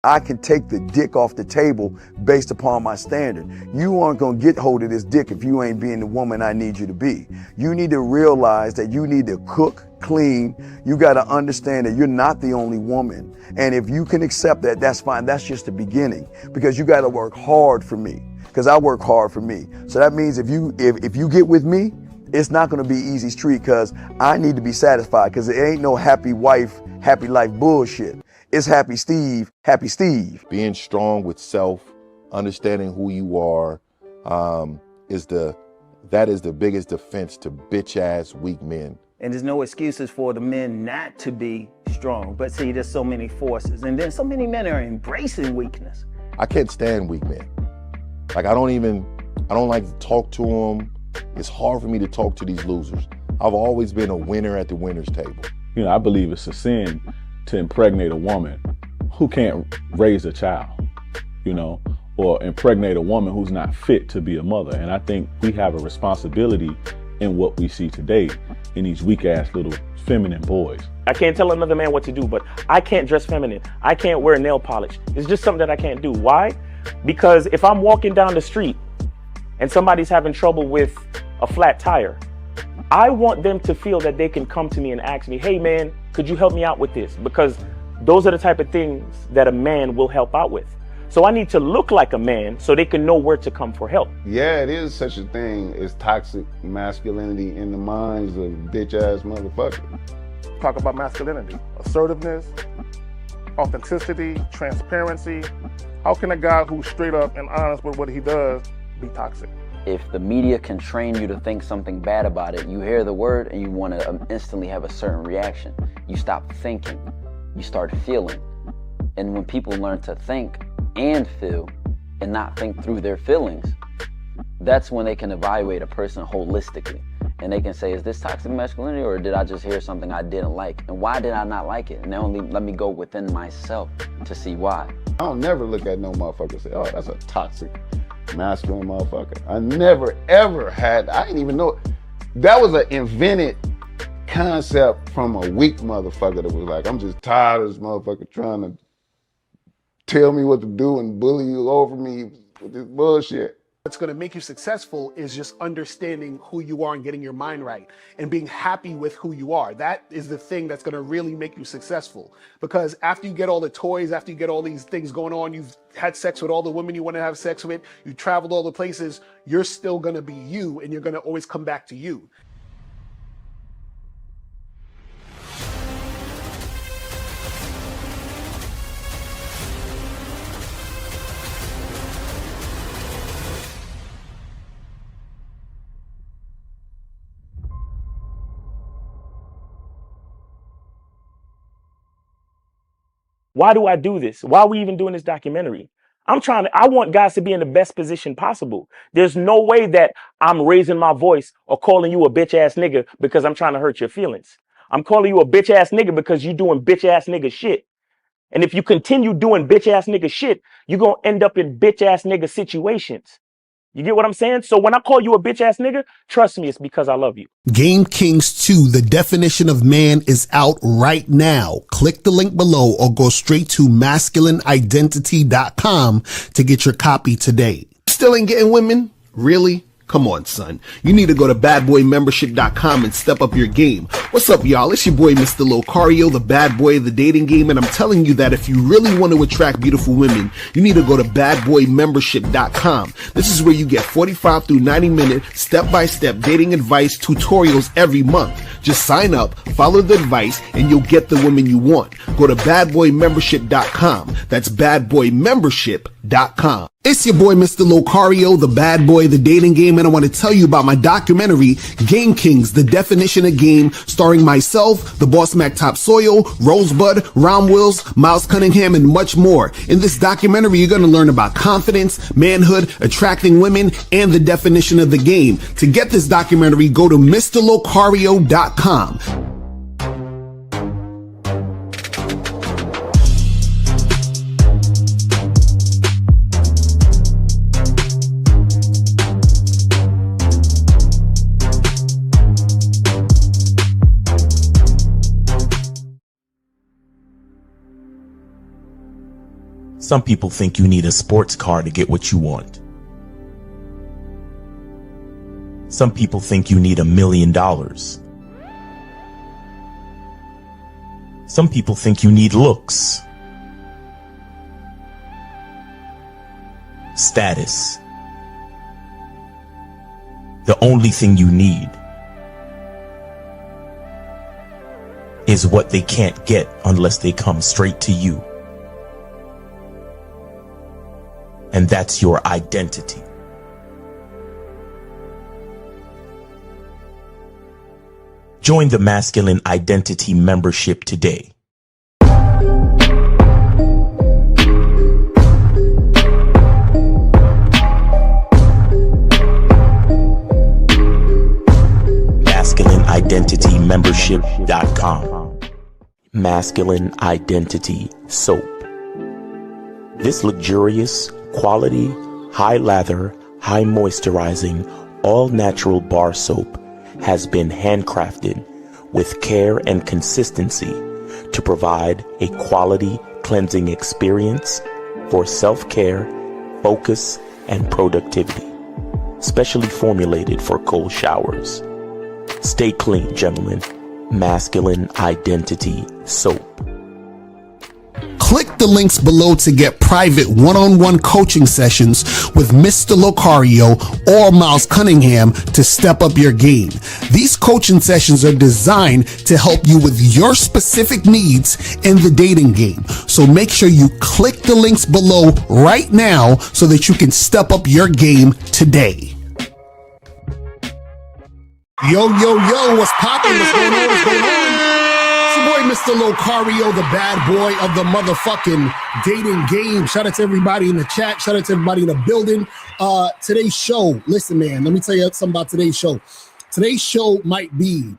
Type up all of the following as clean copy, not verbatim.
I can take the dick off the table based upon my standard. You aren't gonna get hold of this dick if you ain't being the woman I need you to be. You need to realize that you need to cook, clean. You gotta understand that you're not the only woman. And if you can accept that, that's fine. That's just the beginning, because you gotta work hard for me, because I work hard for me. So that means if you get with me, it's not gonna be easy street, because I need to be satisfied, because it ain't no happy wife, happy life bullshit. It's happy Steve, happy Steve. Being strong with self, understanding who you are, that is the biggest defense to bitch ass weak men. And there's no excuses for the men not to be strong. But see, there's so many forces, and then so many men are embracing weakness. I can't stand weak men. Like I don't like to talk to them. It's hard for me to talk to these losers. I've always been a winner at the winner's table. You know, I believe it's a sin to impregnate a woman who can't raise a child, you know, or impregnate a woman who's not fit to be a mother. And I think we have a responsibility in what we see today in these weak ass little feminine boys. I can't tell another man what to do, but I can't dress feminine. I can't wear nail polish. It's just something that I can't do. Why? Because if I'm walking down the street and somebody's having trouble with a flat tire, I want them to feel that they can come to me and ask me, hey man, could you help me out with this? Because those are the type of things that a man will help out with. So I need to look like a man so they can know where to come for help. Yeah, it is such a thing as toxic masculinity in the minds of bitch ass motherfuckers. Talk about masculinity, assertiveness, authenticity, transparency. How can a guy who's straight up and honest with what he does be toxic? If the media can train you to think something bad about it, you hear the word and you want to instantly have a certain reaction. You stop thinking, you start feeling. And when people learn to think and feel and not think through their feelings, that's when they can evaluate a person holistically. And they can say, is this toxic masculinity, or did I just hear something I didn't like? And why did I not like it? And they only let me go within myself to see why. I don't never look at no motherfucker and say, oh, that's a toxic masculine motherfucker. I never ever had, I didn't even know. That was an invented concept from a weak motherfucker that was like, I'm just tired of this motherfucker trying to tell me what to do and bully you over me with this bullshit. What's going to make you successful is just understanding who you are and getting your mind right and being happy with who you are. That is the thing that's going to really make you successful. Because after you get all the toys, after you get all these things going on, you've had sex with all the women you want to have sex with, you traveled all the places, you're still going to be you, and you're going to always come back to you. Why do I do this? Why are we even doing this documentary? I want guys to be in the best position possible. There's no way that I'm raising my voice or calling you a bitch ass nigga because I'm trying to hurt your feelings. I'm calling you a bitch ass nigga because you're doing bitch ass nigga shit. And if you continue doing bitch ass nigga shit, you're going to end up in bitch ass nigga situations. You get what I'm saying? So when I call you a bitch ass nigga, trust me, it's because I love you. Game Kings 2, the definition of man, is out right now. Click the link below or go straight to masculineidentity.com to get your copy today. Still ain't getting women? Really? Come on, son. You need to go to badboymembership.com and step up your game. What's up, y'all? It's your boy, Mr. Locario, the bad boy of the dating game, and I'm telling you that if you really want to attract beautiful women, you need to go to badboymembership.com. This is where you get 45 through 90-minute step-by-step dating advice tutorials every month. Just sign up, follow the advice, and you'll get the women you want. Go to badboymembership.com. That's badboymembership.com. It's your boy, Mr. Locario, the bad boy of the dating game, and I want to tell you about my documentary, Game Kings, the definition of game, starring myself, the Boss Mac Topsoil, Rosebud, Ron Wills, Miles Cunningham, and much more. In this documentary, you're going to learn about confidence, manhood, attracting women, and the definition of the game. To get this documentary, go to MrLocario.com. Some people think you need a sports car to get what you want. Some people think you need $1 million. Some people think you need looks, status. The only thing you need is what they can't get unless they come straight to you. And that's your identity. Join the Masculine Identity membership today. MasculineIdentityMembership.com. Masculine Identity Soap. This luxurious, quality, high lather, high moisturizing, all natural bar soap has been handcrafted with care and consistency to provide a quality cleansing experience for self-care, focus, and productivity. Specially formulated for cold showers. Stay clean, gentlemen. Masculine Identity Soap. Click the links below to get private one-on-one coaching sessions with Mr. Locario or Miles Cunningham to step up your game. These coaching sessions are designed to help you with your specific needs in the dating game. So make sure you click the links below right now so that you can step up your game today. Yo, what's poppin'? What's going on? It's your boy, Mr. Locario, the bad boy of the motherfucking dating game. Shout out to everybody in the chat. Shout out to everybody in the building. Today's show, listen, man, let me tell you something about today's show. Today's show might be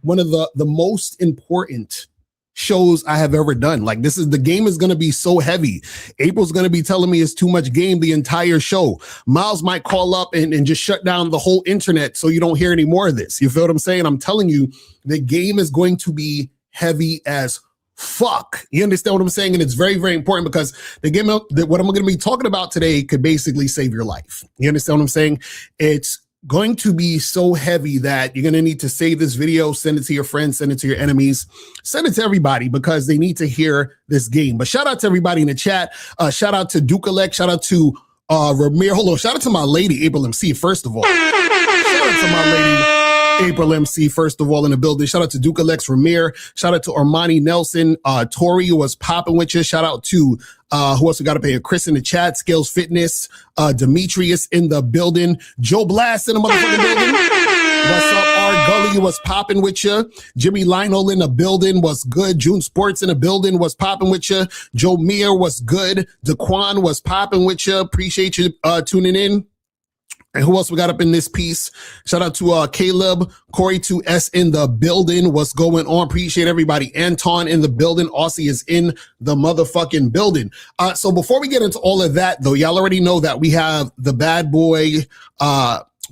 one of the most important shows I have ever done. Like, the game is going to be so heavy. April's going to be telling me it's too much game the entire show. Miles might call up and just shut down the whole internet so you don't hear any more of this. You feel what I'm saying? I'm telling you, the game is going to be heavy as fuck. You understand what I'm saying? And it's very, very important because the game, what I'm going to be talking about today could basically save your life. You understand what I'm saying? It's going to be so heavy that you're going to need to save this video, send it to your friends, send it to your enemies, send it to everybody because they need to hear this game. But shout out to everybody in the chat. Shout out to Dukalek. Shout out to Ramir. Hold on. Shout out to my lady, April MC, first of all. Shout out to my lady, April MC, first of all, in the building. Shout out to Dukalek, Ramir. Shout out to Armani Nelson. Tori was popping with you. Shout out to who else we got to pay? Chris in the chat, Skills Fitness, Demetrius in the building, Joe Blast in the motherfucking building. What's up, R Gully was popping with you. Jimmy Lionel in the building was good. June Sports in the building was popping with you. Joe Meir was good. Daquan was popping with you. Appreciate you tuning in. And who else we got up in this piece? Shout out to Caleb, Corey 2S in the building. What's going on? Appreciate everybody. Anton in the building. Aussie is in the motherfucking building. So before we get into all of that, though, y'all already know that we have the Bad Boy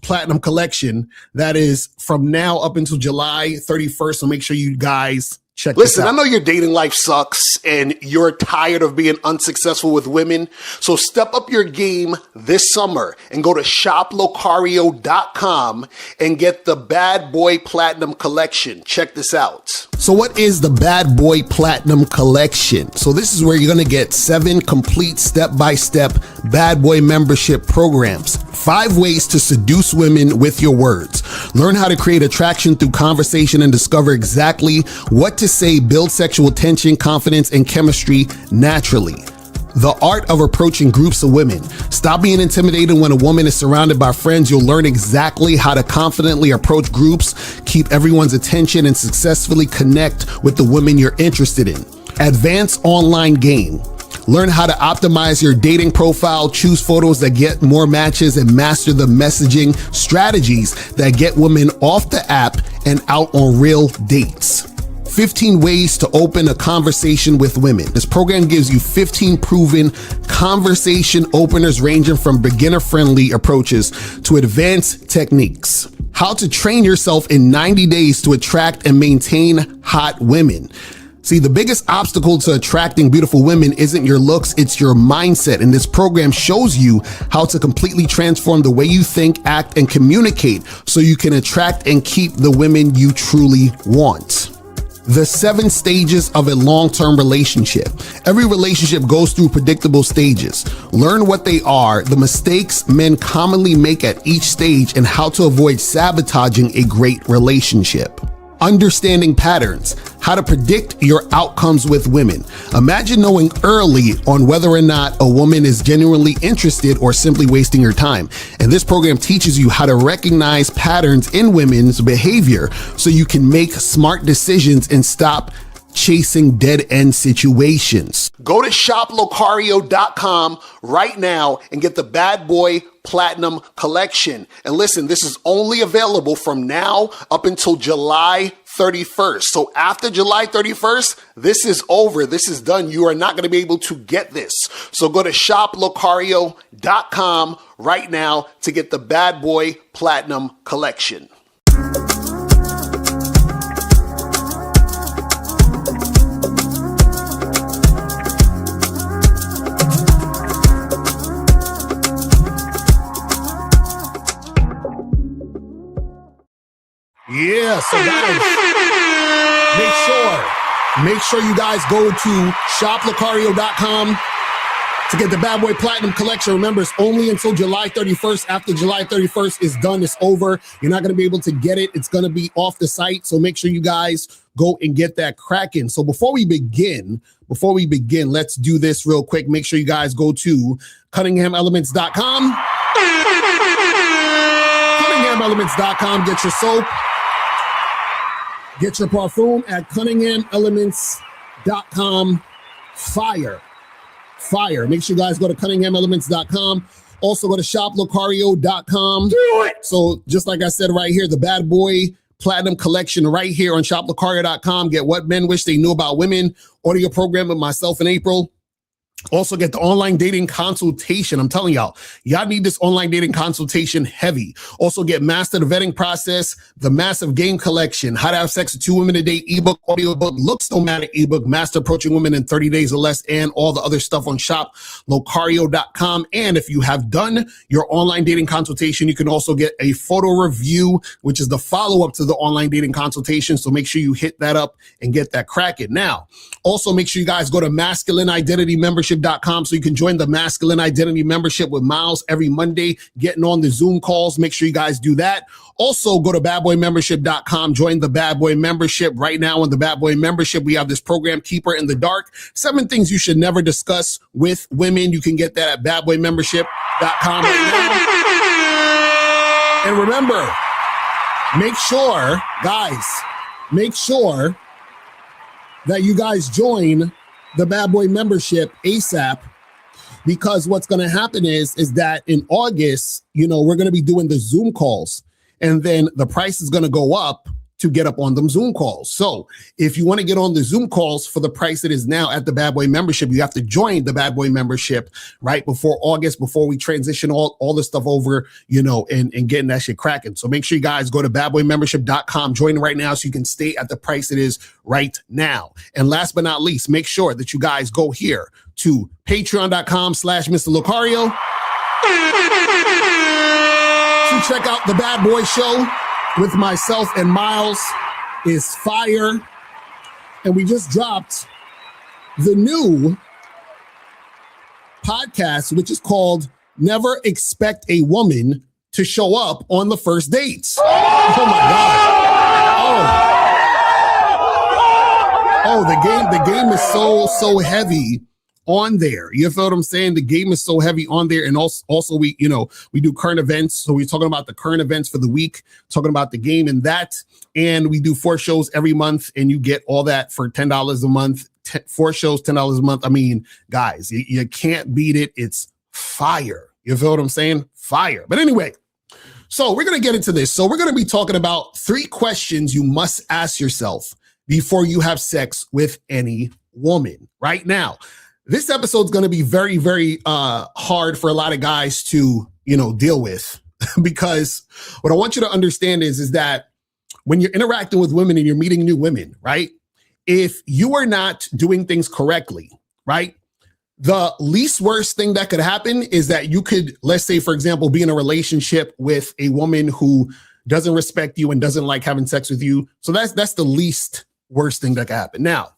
Platinum Collection that is from now up until July 31st. So make sure you guys check this out. Listen, I know your dating life sucks and you're tired of being unsuccessful with women. So step up your game this summer and go to shoplocario.com and get the Bad Boy Platinum Collection. Check this out. So what is the Bad Boy Platinum Collection? So this is where you're going to get 7 complete step-by-step Bad Boy membership programs. 5 ways to seduce women with your words. Learn how to create attraction through conversation and discover exactly what to say, build sexual tension, confidence, and chemistry naturally. The art of approaching groups of women. Stop being intimidated when a woman is surrounded by friends. You'll learn exactly how to confidently approach groups, keep everyone's attention, and successfully connect with the women you're interested in. Advanced online game. Learn how to optimize your dating profile, choose photos that get more matches, and master the messaging strategies that get women off the app and out on real dates. 15 ways to open a conversation with women. This program gives you 15 proven conversation openers ranging from beginner-friendly approaches to advanced techniques. How to train yourself in 90 days to attract and maintain hot women. See, the biggest obstacle to attracting beautiful women isn't your looks, it's your mindset. And this program shows you how to completely transform the way you think, act, and communicate so you can attract and keep the women you truly want. The 7 stages of a long-term relationship. Every relationship goes through predictable stages. Learn what they are, the mistakes men commonly make at each stage, and how to avoid sabotaging a great relationship. Understanding patterns, how to predict your outcomes with women. Imagine knowing early on whether or not a woman is genuinely interested or simply wasting your time. And this program teaches you how to recognize patterns in women's behavior so you can make smart decisions and stop chasing dead-end situations. Go to shoplocario.com right now and get the Bad Boy Platinum Collection. And listen, this is only available from now up until July 31st. So after July 31st, this is over. This is done. You are not going to be able to get this. So go to shoplocario.com right now to get the Bad Boy Platinum Collection. Yeah, so guys, make sure you guys go to shoplocario.com to get the Bad Boy Platinum Collection. Remember, it's only until July 31st. After July 31st is done, it's over. You're not going to be able to get it. It's going to be off the site. So make sure you guys go and get that cracking. So before we begin, let's do this real quick. Make sure you guys go to CunninghamElements.com. CunninghamElements.com. Get your soap. Get your parfum at CunninghamElements.com. Fire. Make sure you guys go to CunninghamElements.com. Also go to ShopLocario.com. Do it! So just like I said right here, the Bad Boy Platinum Collection right here on ShopLocario.com. Get What Men Wish They Knew About Women. Audio program with myself in April. Also get the online dating consultation. I'm telling y'all need this online dating consultation heavy. Also get Master the Vetting Process, the Massive Game Collection, How to Have Sex with 2 Women a Day ebook, audiobook, Looks Don't Matter ebook, Master Approaching Women in 30 Days or Less, and all the other stuff on shoplocario.com. And if you have done your online dating consultation, you can also get a photo review, which is the follow-up to the online dating consultation. So make sure you hit that up and get that cracking. Now, also make sure you guys go to masculineidentitymembership.com so you can join the Masculine Identity Membership with Miles every Monday, getting on the Zoom calls. Make sure you guys do that. Also, go to badboymembership.com. Join the Bad Boy Membership. Right now on the Bad Boy Membership, we have this program, Keeper in the Dark. 7 things you should never discuss with women. You can get that at badboymembership.com right now. And remember, make sure that you guys join the Bad Boy Membership ASAP, because what's going to happen is that in August, we're going to be doing the Zoom calls, and then the price is going to go up to get up on them Zoom calls. So if you want to get on the Zoom calls for the price it is now at the Bad Boy Membership, you have to join the Bad Boy Membership right before August, before we transition all this stuff over, and getting that shit cracking. So make sure you guys go to badboymembership.com, join right now so you can stay at the price it is right now. And last but not least, make sure that you guys go here to patreon.com/Mr. Locario to check out the Bad Boy Show with myself and Miles is fire. And we just dropped the new podcast, which is called Never Expect a Woman to Show Up on the First Dates. Oh my God. The game is so heavy on there. You feel what I'm saying? The game is so heavy on there. And also we do current events. So we're talking about the current events for the week, talking about the game and that. And we do 4 shows every month, and you get all that for $10 a month. 4 shows, $10 a month. I mean, guys, you can't beat it. It's fire. You feel what I'm saying? Fire. But anyway, so we're going to get into this. So we're going to be talking about 3 questions you must ask yourself before you have sex with any woman. Right now, this episode is going to be very, very hard for a lot of guys to, deal with, because what I want you to understand is that when you're interacting with women and you're meeting new women, right? if you are not doing things correctly, right? The least worst thing that could happen is that you could, let's say, for example, be in a relationship with a woman who doesn't respect you and doesn't like having sex with you. So that's the least worst thing that could happen. Now,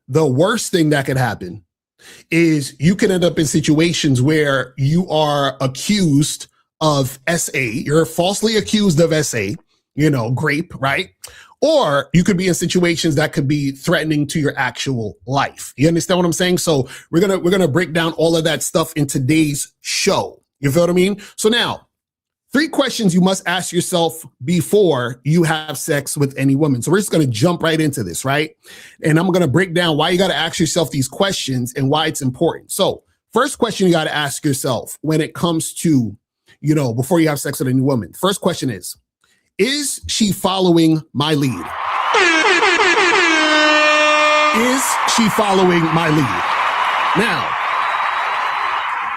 the worst thing that could happen is you can end up in situations where you are accused of SA. You're falsely accused of SA, grape, right? Or you could be in situations that could be threatening to your actual life. You understand what I'm saying? So we're gonna break down all of that stuff in today's show. You feel what I mean? So now, 3 questions you must ask yourself before you have sex with any woman. So we're just going to jump right into this, right? And I'm going to break down why you got to ask yourself these questions and why it's important. So first question you got to ask yourself when it comes to, before you have sex with any woman. First question is she following my lead? Is she following my lead? Now,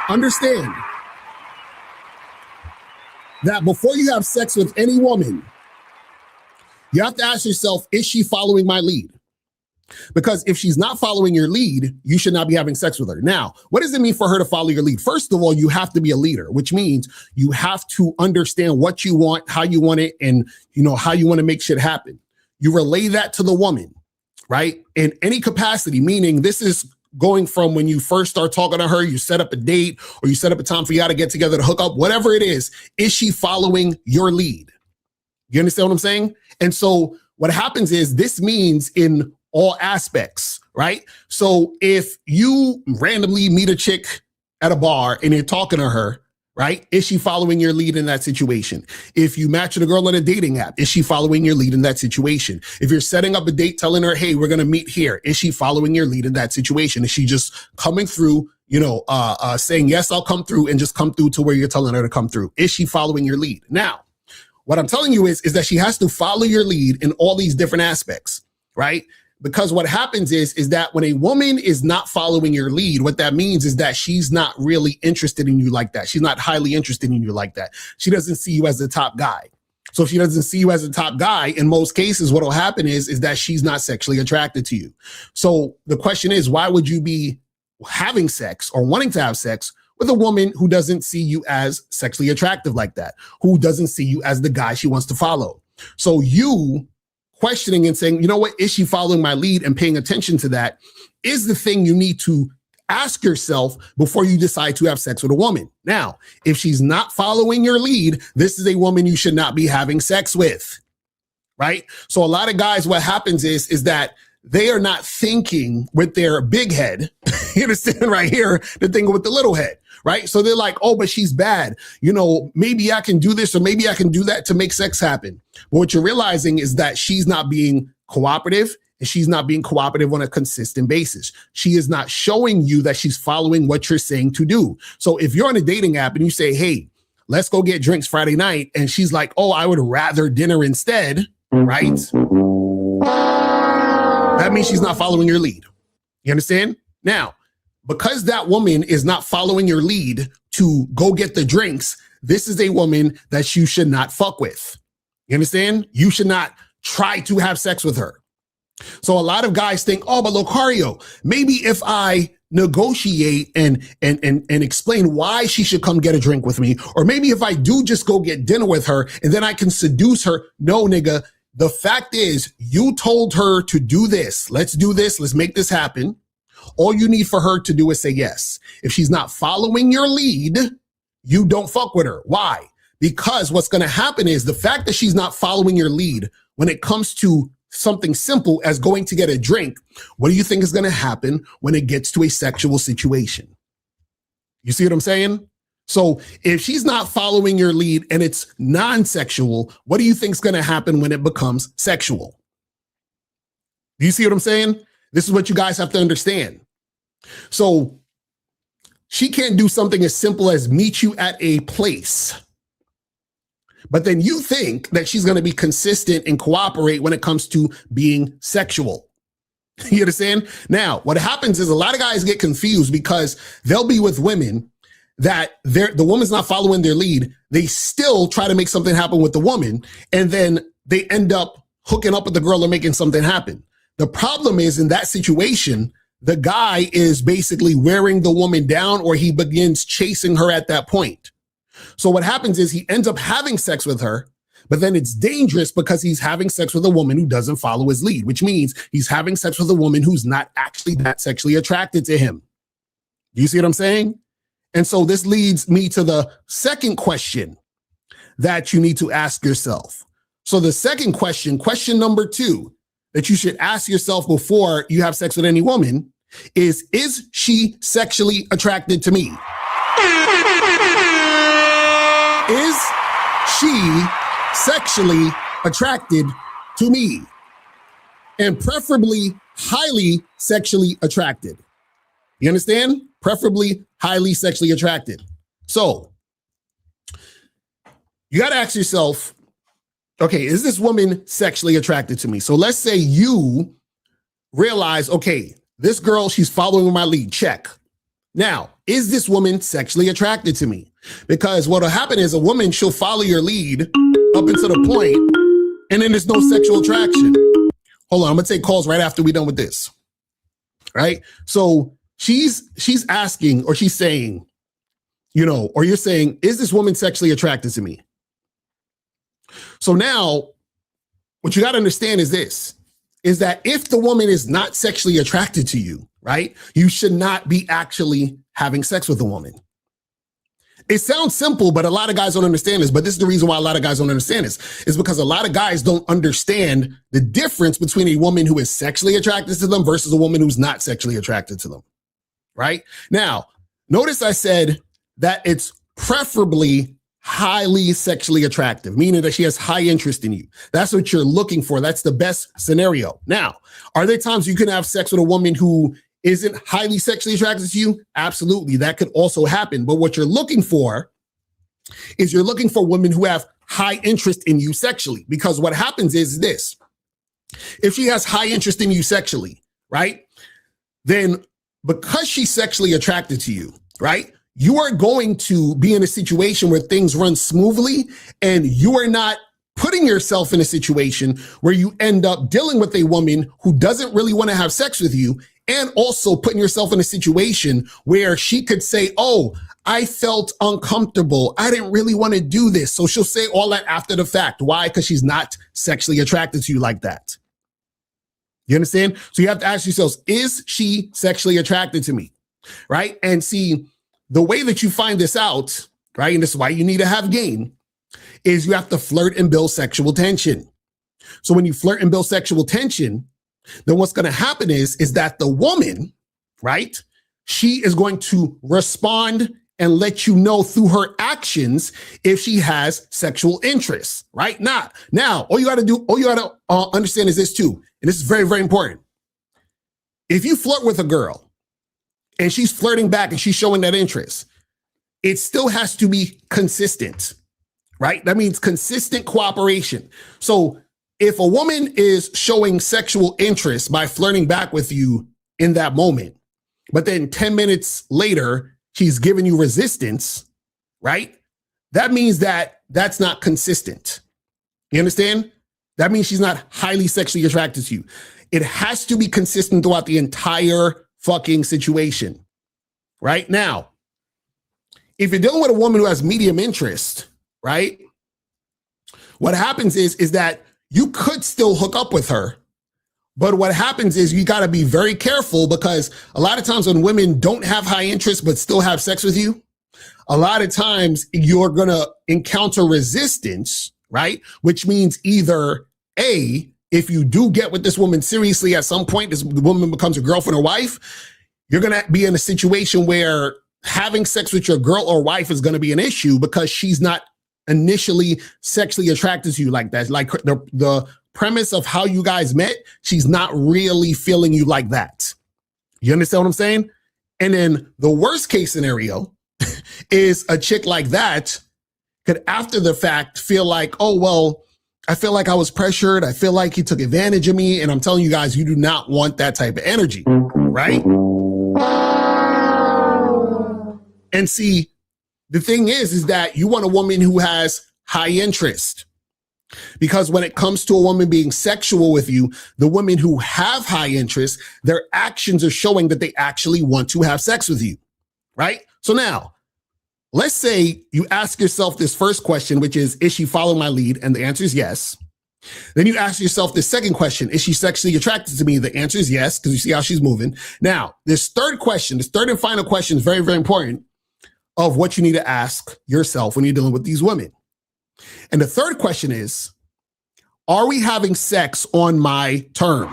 understand that before you have sex with any woman, you have to ask yourself, is she following my lead? Because if she's not following your lead, you should not be having sex with her. Now, what does it mean for her to follow your lead? First of all, you have to be a leader, which means you have to understand what you want, how you want it, and how you want to make shit happen. You relay that to the woman, right? In any capacity, meaning this is going from when you first start talking to her, you set up a date or you set up a time for you to get together to hook up, whatever it is she following your lead? You understand what I'm saying? And so what happens is this means in all aspects, right? So if you randomly meet a chick at a bar and you're talking to her, right? Is she following your lead in that situation? If you match with a girl on a dating app, is she following your lead in that situation? If you're setting up a date, telling her, hey, we're going to meet here, is she following your lead in that situation? Is she just coming through, saying, yes, I'll come through, and just come through to where you're telling her to come through? Is she following your lead? Now, what I'm telling you is that she has to follow your lead in all these different aspects, right? Because what happens is that when a woman is not following your lead, what that means is that she's not really interested in you like that. She's not highly interested in you like that. She doesn't see you as the top guy. So if she doesn't see you as the top guy, in most cases, what will happen is that she's not sexually attracted to you. So the question is, why would you be having sex or wanting to have sex with a woman who doesn't see you as sexually attractive like that, who doesn't see you as the guy she wants to follow? So you questioning and saying, what, is she following my lead, and paying attention to that is the thing you need to ask yourself before you decide to have sex with a woman. Now, if she's not following your lead, this is a woman you should not be having sex with, right? So a lot of guys, what happens is that they are not thinking with their big head. You understand right here? They're thinking with the little head, right? So they're like, oh, but she's bad. Maybe I can do this or maybe I can do that to make sex happen. But what you're realizing is that she's not being cooperative, and she's not being cooperative on a consistent basis. She is not showing you that she's following what you're saying to do. So if you're on a dating app and you say, hey, let's go get drinks Friday night, and she's like, oh, I would rather dinner instead, right? That means she's not following your lead. You understand? Now, because that woman is not following your lead to go get the drinks, this is a woman that you should not fuck with. You understand? You should not try to have sex with her. So a lot of guys think, oh, but Locario, maybe if I negotiate and explain why she should come get a drink with me, or maybe if I do just go get dinner with her and then I can seduce her. No, nigga. The fact is, you told her to do this. Let's do this. Let's make this happen. All you need for her to do is say yes. If she's not following your lead, you don't fuck with her. Why? Because what's going to happen is the fact that she's not following your lead when it comes to something simple as going to get a drink, what do you think is going to happen when it gets to a sexual situation? You see what I'm saying? So if she's not following your lead and it's non-sexual, what do you think is going to happen when it becomes sexual? Do you see what I'm saying? This is what you guys have to understand. So she can't do something as simple as meet you at a place. But then you think that she's going to be consistent and cooperate when it comes to being sexual. You understand? Now, what happens is a lot of guys get confused because they'll be with women that the woman's not following their lead. They still try to make something happen with the woman, and then they end up hooking up with the girl or making something happen. The problem is in that situation, the guy is basically wearing the woman down or he begins chasing her at that point. So what happens is he ends up having sex with her, but then it's dangerous because he's having sex with a woman who doesn't follow his lead, which means he's having sex with a woman who's not actually that sexually attracted to him. You see what I'm saying? And so this leads me to the second question that you need to ask yourself. So the second question, question number 2, that you should ask yourself before you have sex with any woman is she sexually attracted to me? Is she sexually attracted to me? And preferably highly sexually attracted. You understand? Preferably highly sexually attracted. So you got to ask yourself, okay, is this woman sexually attracted to me? So let's say you realize, okay, this girl, she's following my lead. Check. Now, is this woman sexually attracted to me? Because what will happen is a woman, she'll follow your lead up until the point, and then there's no sexual attraction. Hold on, I'm gonna take calls right after we're done with this. Right? So she's asking, or she's saying, or you're saying, is this woman sexually attracted to me? So now, what you got to understand is this, is that if the woman is not sexually attracted to you, right, you should not be actually having sex with the woman. It sounds simple, but a lot of guys don't understand this. But this is the reason why a lot of guys don't understand this, is because a lot of guys don't understand the difference between a woman who is sexually attracted to them versus a woman who's not sexually attracted to them, right? Now, notice I said that it's preferably highly sexually attractive, meaning that she has high interest in you. That's what you're looking for. That's the best scenario. Now, are there times you can have sex with a woman who isn't highly sexually attracted to you? Absolutely. That could also happen. But what you're looking for is you're looking for women who have high interest in you sexually. Because what happens is this. If she has high interest in you sexually, right, then because she's sexually attracted to you, right, you are going to be in a situation where things run smoothly and you are not putting yourself in a situation where you end up dealing with a woman who doesn't really want to have sex with you, and also putting yourself in a situation where she could say, oh, I felt uncomfortable. I didn't really want to do this. So she'll say all that after the fact. Why? Because she's not sexually attracted to you like that. You understand? So you have to ask yourselves, is she sexually attracted to me? Right? And see, the way that you find this out, right, and this is why you need to have game, is you have to flirt and build sexual tension. So when you flirt and build sexual tension, then what's going to happen is that the woman, right, she is going to respond and let you know through her actions if she has sexual interest, right? Now, all you got to understand is this too, and this is very, very important. If you flirt with a girl and she's flirting back and she's showing that interest, it still has to be consistent, right? That means consistent cooperation. So if a woman is showing sexual interest by flirting back with you in that moment, but then 10 minutes later, she's giving you resistance, right? That means that that's not consistent. You understand? That means she's not highly sexually attracted to you. It has to be consistent throughout the entire fucking situation. Right? Now, if you're dealing with a woman who has medium interest, right? What happens is that you could still hook up with her. But what happens is you got to be very careful, because a lot of times when women don't have high interest but still have sex with you, a lot of times you're going to encounter resistance, right? Which means either A, if you do get with this woman seriously at some point, this woman becomes your girlfriend or wife, you're going to be in a situation where having sex with your girl or wife is going to be an issue because she's not initially sexually attracted to you like that. Like the premise of how you guys met, she's not really feeling you like that. You understand what I'm saying? And then the worst case scenario is a chick like that could after the fact feel like, oh, well, I feel like I was pressured. I feel like he took advantage of me. And I'm telling you guys, you do not want that type of energy, right? And see, the thing is that you want a woman who has high interest, Because when it comes to a woman being sexual with you, the women who have high interest, their actions are showing that they actually want to have sex with you, right? So now, let's say you ask yourself this first question, which is she following my lead? And the answer is yes. Then you ask yourself this second question, is she sexually attracted to me? The answer is yes, because you see how she's moving. Now, this third and final question is very, very important of what you need to ask yourself when you're dealing with these women. And the third question is, are we having sex on my terms?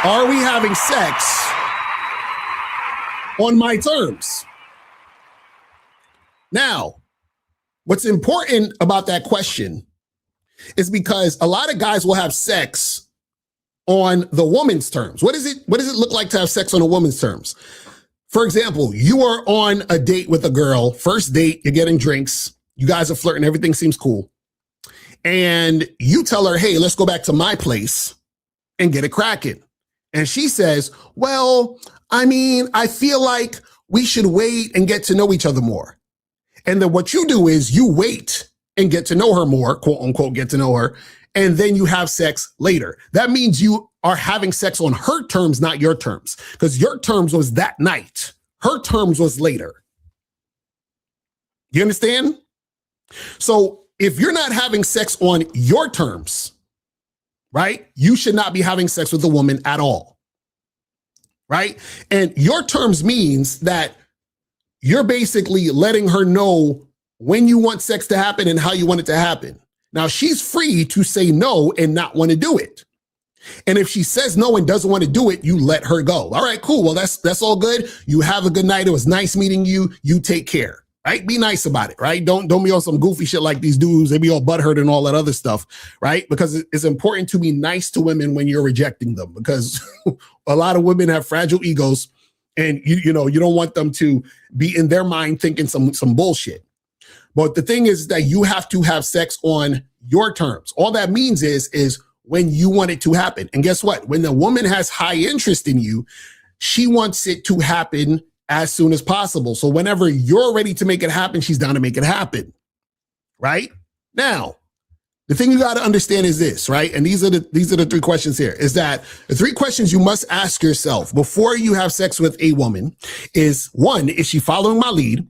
Are we having sex on my terms? Now, what's important about that question is because a lot of guys will have sex on the woman's terms. What does it look like to have sex on a woman's terms? For example, you are on a date with a girl, first date, you're getting drinks, you guys are flirting, everything seems cool. And you tell her, hey, let's go back to my place and get it cracking. And she says, well, I mean, I feel like we should wait and get to know each other more. And then what you do is you wait and get to know her more, quote unquote, get to know her. And then you have sex later. That means you are having sex on her terms, not your terms, because your terms was that night. Her terms was later. You understand? So if you're not having sex on your terms, right, you should not be having sex with a woman at all, right? And your terms means that you're basically letting her know when you want sex to happen and how you want it to happen. Now, she's free to say no and not want to do it. And if she says no and doesn't want to do it, you let her go. All right, cool. Well, that's all good. You have a good night. It was nice meeting you. You take care, right? Be nice about it, right? Don't be on some goofy shit like these dudes. They be all butthurt and all that other stuff, right? Because it's important to be nice to women when you're rejecting them, because a lot of women have fragile egos, and you don't want them to be in their mind thinking some bullshit. But the thing is that you have to have sex on your terms. All that means is when you want it to happen. And guess what? When the woman has high interest in you, she wants it to happen as soon as possible. So whenever you're ready to make it happen, she's down to make it happen. Right? Now, the thing you got to understand is this, right? And these are the three questions here, is that the three questions you must ask yourself before you have sex with a woman is, one, is she following my lead?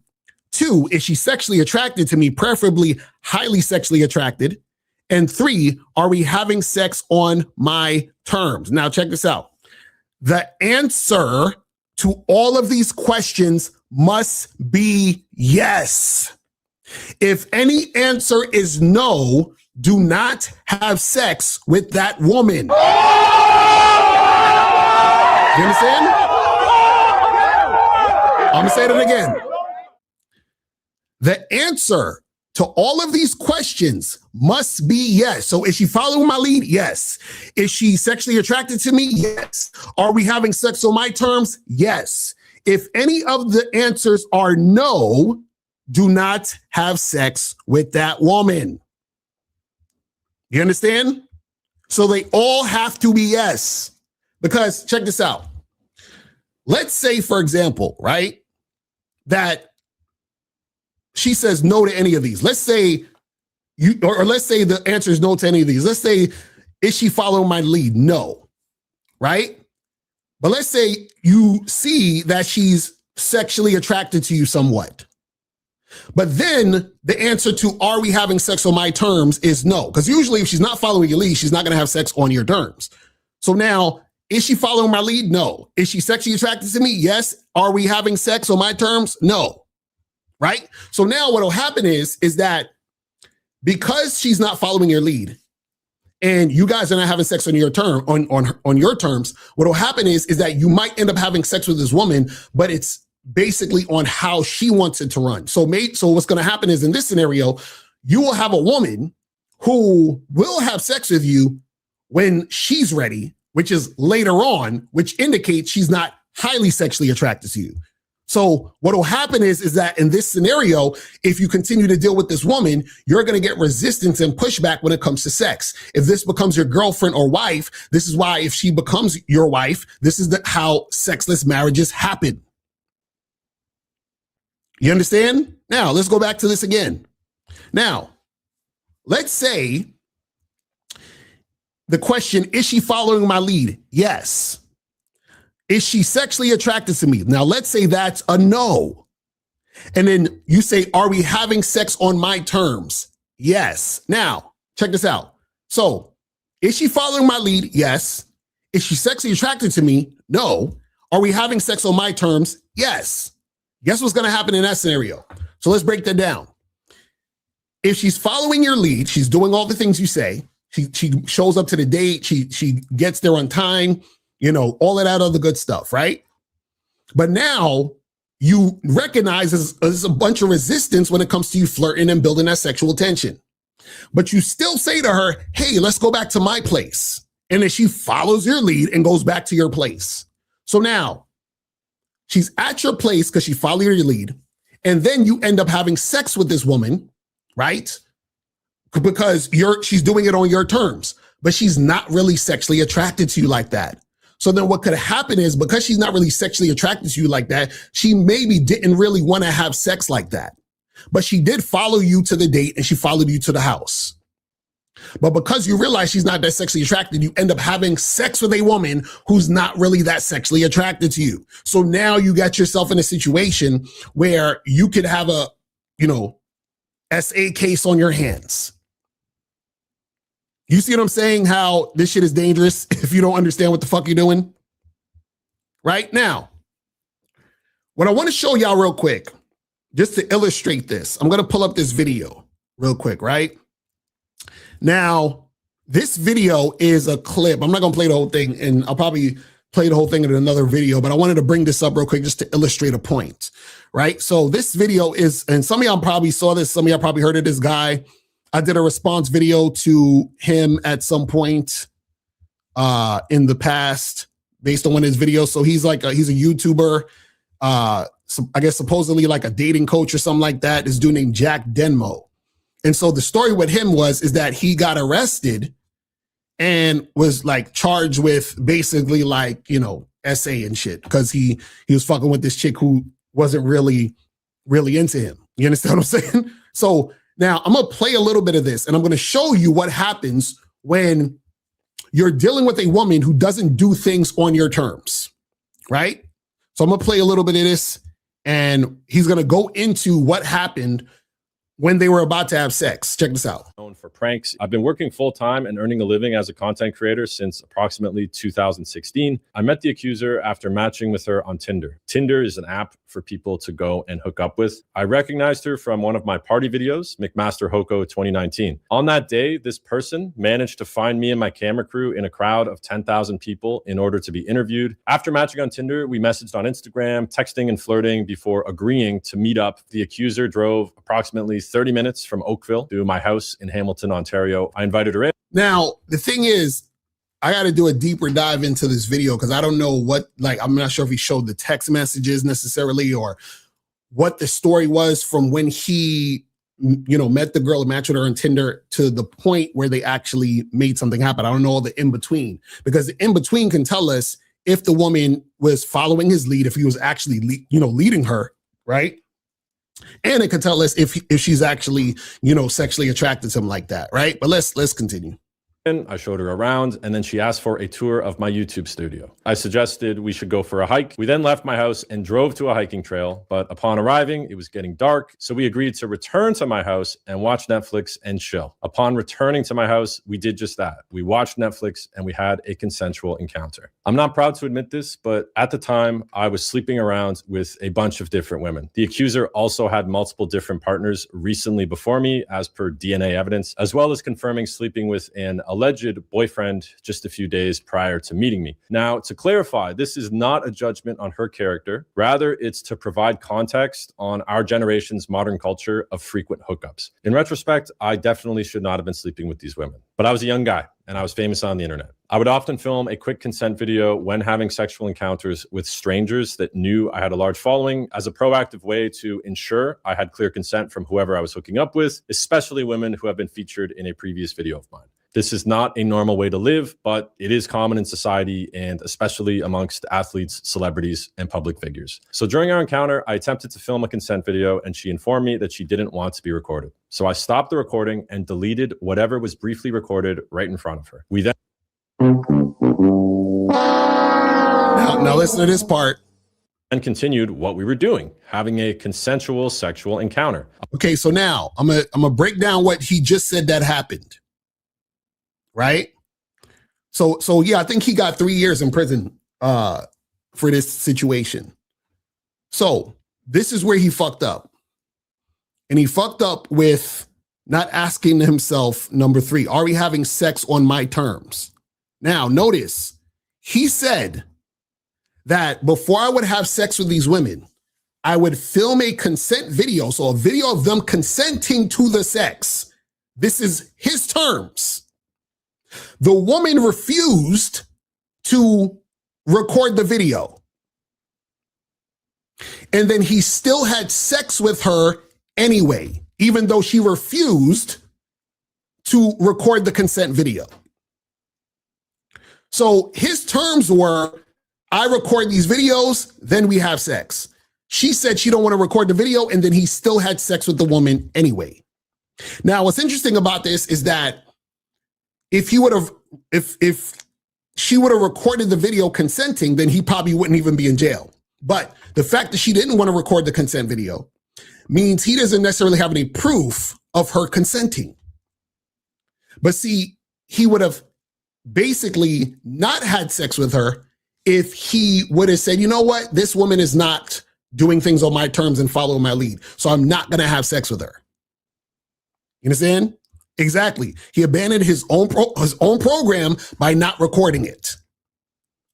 Two, is she sexually attracted to me, preferably highly sexually attracted? And three, are we having sex on my terms? Now, check this out. The answer to all of these questions must be yes. If any answer is no, do not have sex with that woman. You understand? I'm going to say that again. The answer to all of these questions must be yes. So is she following my lead? Yes. Is she sexually attracted to me? Yes. Are we having sex on my terms? Yes. If any of the answers are no, do not have sex with that woman. You understand? So they all have to be yes. Because check this out. Let's say, for example, right, that she says no to any of these. Let's say let's say the answer is no to any of these. Let's say, is she following my lead? No, right? But let's say you see that she's sexually attracted to you somewhat. But then the answer to are we having sex on my terms is no. Because usually if she's not following your lead, she's not going to have sex on your terms. So now, is she following my lead? No. Is she sexually attracted to me? Yes. Are we having sex on my terms? No. Right? So now what will happen is that because she's not following your lead and you guys are not having sex on your term, on your terms, what will happen is that you might end up having sex with this woman, but it's basically on how she wants it to run. So what's going to happen is in this scenario, you will have a woman who will have sex with you when she's ready, which is later on, which indicates she's not highly sexually attracted to you. So what will happen is that in this scenario, if you continue to deal with this woman, you're going to get resistance and pushback when it comes to sex. If this becomes your girlfriend or wife, this is why if she becomes your wife, this is how sexless marriages happen. You understand? Now, let's go back to this again. Now, let's say the question, is she following my lead? Yes. Is she sexually attracted to me? Now, let's say that's a no. And then you say, are we having sex on my terms? Yes. Now, check this out. So, is she following my lead? Yes. Is she sexually attracted to me? No. Are we having sex on my terms? Yes. Guess what's going to happen in that scenario? So let's break that down. If she's following your lead, she's doing all the things you say. She shows up to the date. She gets there on time. You know, all of that other good stuff, right? But now you recognize there's a bunch of resistance when it comes to you flirting and building that sexual tension. But you still say to her, hey, let's go back to my place. And then she follows your lead and goes back to your place. So now she's at your place because she followed your lead. And then you end up having sex with this woman, right? Because she's doing it on your terms, but she's not really sexually attracted to you like that. So then what could happen is, because she's not really sexually attracted to you like that, she maybe didn't really want to have sex like that. But she did follow you to the date and she followed you to the house. But because you realize she's not that sexually attracted, you end up having sex with a woman who's not really that sexually attracted to you. So now you got yourself in a situation where you could have a, SA case on your hands. You see what I'm saying? How this shit is dangerous if you don't understand what the fuck you're doing. Right now, what I want to show y'all real quick, just to illustrate this, I'm going to pull up this video real quick, right? Now, this video is a clip. I'm not going to play the whole thing, and I'll probably play the whole thing in another video, but I wanted to bring this up real quick just to illustrate a point, right? So this video is, and some of y'all probably saw this, some of y'all probably heard of this guy. I did a response video to him at some point in the past based on one of his videos. So he's he's a YouTuber, so I guess supposedly like a dating coach or something like that. This dude named Jack Denmo. And so the story with him is that he got arrested and was like charged with basically like, SA and shit, because he was fucking with this chick who wasn't really into him. You understand what I'm saying? So now I'm going to play a little bit of this and I'm going to show you what happens when you're dealing with a woman who doesn't do things on your terms, right? So I'm going to play a little bit of this and he's going to go into what happened when they were about to have sex. Check this out. Known for pranks. I've been working full-time and earning a living as a content creator since approximately 2016. I met the accuser after matching with her on Tinder. Tinder is an app for people to go and hook up with. I recognized her from one of my party videos, McMaster Hoko 2019. On that day, this person managed to find me and my camera crew in a crowd of 10,000 people in order to be interviewed. After matching on Tinder, we messaged on Instagram, texting and flirting before agreeing to meet up. The accuser drove approximately 30 minutes from Oakville to my house in Hamilton, Ontario. I invited her in. Now, the thing is, I got to do a deeper dive into this video because I don't know I'm not sure if he showed the text messages necessarily or what the story was from when he, met the girl and matched with her on Tinder to the point where they actually made something happen. I don't know all the in-between, because the in-between can tell us if the woman was following his lead, if he was actually, leading her, right? And it could tell us if she's actually, sexually attracted to him like that, right? But let's continue. I showed her around, and then she asked for a tour of my YouTube studio. I suggested we should go for a hike. We then left my house and drove to a hiking trail, but upon arriving, it was getting dark, so we agreed to return to my house and watch Netflix and chill. Upon returning to my house, we did just that. We watched Netflix and we had a consensual encounter. I'm not proud to admit this, but at the time, I was sleeping around with a bunch of different women. The accuser also had multiple different partners recently before me, as per DNA evidence, as well as confirming sleeping with an alleged boyfriend just a few days prior to meeting me. Now, to clarify, this is not a judgment on her character. Rather, it's to provide context on our generation's modern culture of frequent hookups. In retrospect, I definitely should not have been sleeping with these women, but I was a young guy and I was famous on the internet. I would often film a quick consent video when having sexual encounters with strangers that knew I had a large following as a proactive way to ensure I had clear consent from whoever I was hooking up with, especially women who have been featured in a previous video of mine. This is not a normal way to live, but it is common in society and especially amongst athletes, celebrities, and public figures. So during our encounter, I attempted to film a consent video and she informed me that she didn't want to be recorded. So I stopped the recording and deleted whatever was briefly recorded right in front of her. We then... Now listen to this part. And continued what we were doing, having a consensual sexual encounter. Okay, so now I'm gonna break down what he just said that happened. Right? So yeah, I think he got 3 years in prison for this situation. So this is where he fucked up. And he fucked up with not asking himself, number 3, are we having sex on my terms? Now, notice, he said that before I would have sex with these women, I would film a consent video. So a video of them consenting to the sex. This is his terms. The woman refused to record the video. And then he still had sex with her anyway, even though she refused to record the consent video. So his terms were, I record these videos, then we have sex. She said she don't want to record the video, and then he still had sex with the woman anyway. Now, what's interesting about this is that if she would have recorded the video consenting, then he probably wouldn't even be in jail. But the fact that she didn't want to record the consent video means he doesn't necessarily have any proof of her consenting. But see, he would have basically not had sex with her if he would have said, you know what, this woman is not doing things on my terms and following my lead, so I'm not going to have sex with her. You understand? Exactly. He abandoned his own program by not recording it.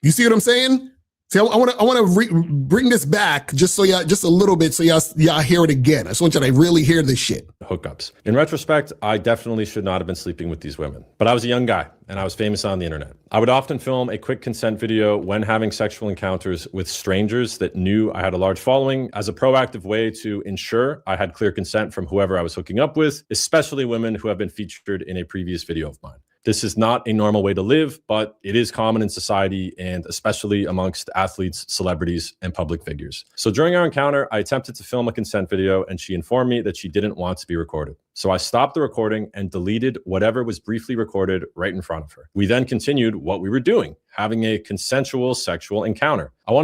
You see what I'm saying? See, I want to bring this back just a little bit so y'all hear it again. I just want you to really hear this shit. Hookups. In retrospect, I definitely should not have been sleeping with these women, but I was a young guy and I was famous on the internet. I would often film a quick consent video when having sexual encounters with strangers that knew I had a large following as a proactive way to ensure I had clear consent from whoever I was hooking up with, especially women who have been featured in a previous video of mine. This is not a normal way to live, but it is common in society and especially amongst athletes, celebrities, and public figures. So during our encounter, I attempted to film a consent video and she informed me that she didn't want to be recorded. So I stopped the recording and deleted whatever was briefly recorded right in front of her. We then continued what we were doing, having a consensual sexual encounter. So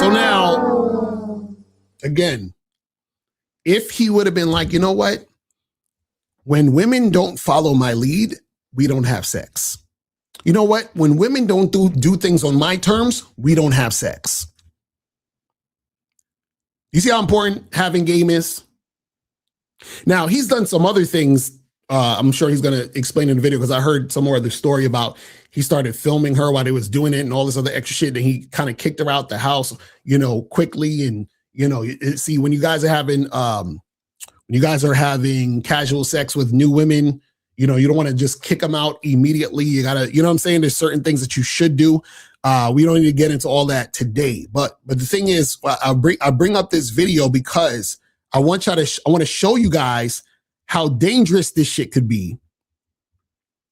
now, again, if he would have been like, you know what? When women don't follow my lead, we don't have sex. You know what? When women don't do things on my terms, we don't have sex. You see how important having game is? Now, he's done some other things. I'm sure he's going to explain in the video because I heard some more of the story about he started filming her while they was doing it and all this other extra shit. And he kind of kicked her out the house, quickly. And, see, when you guys are having casual sex with new women, you don't want to just kick them out immediately. You gotta, you know what I'm saying? There's certain things that you should do. We don't need to get into all that today. But the thing is, I bring up this video because I want to show you guys how dangerous this shit could be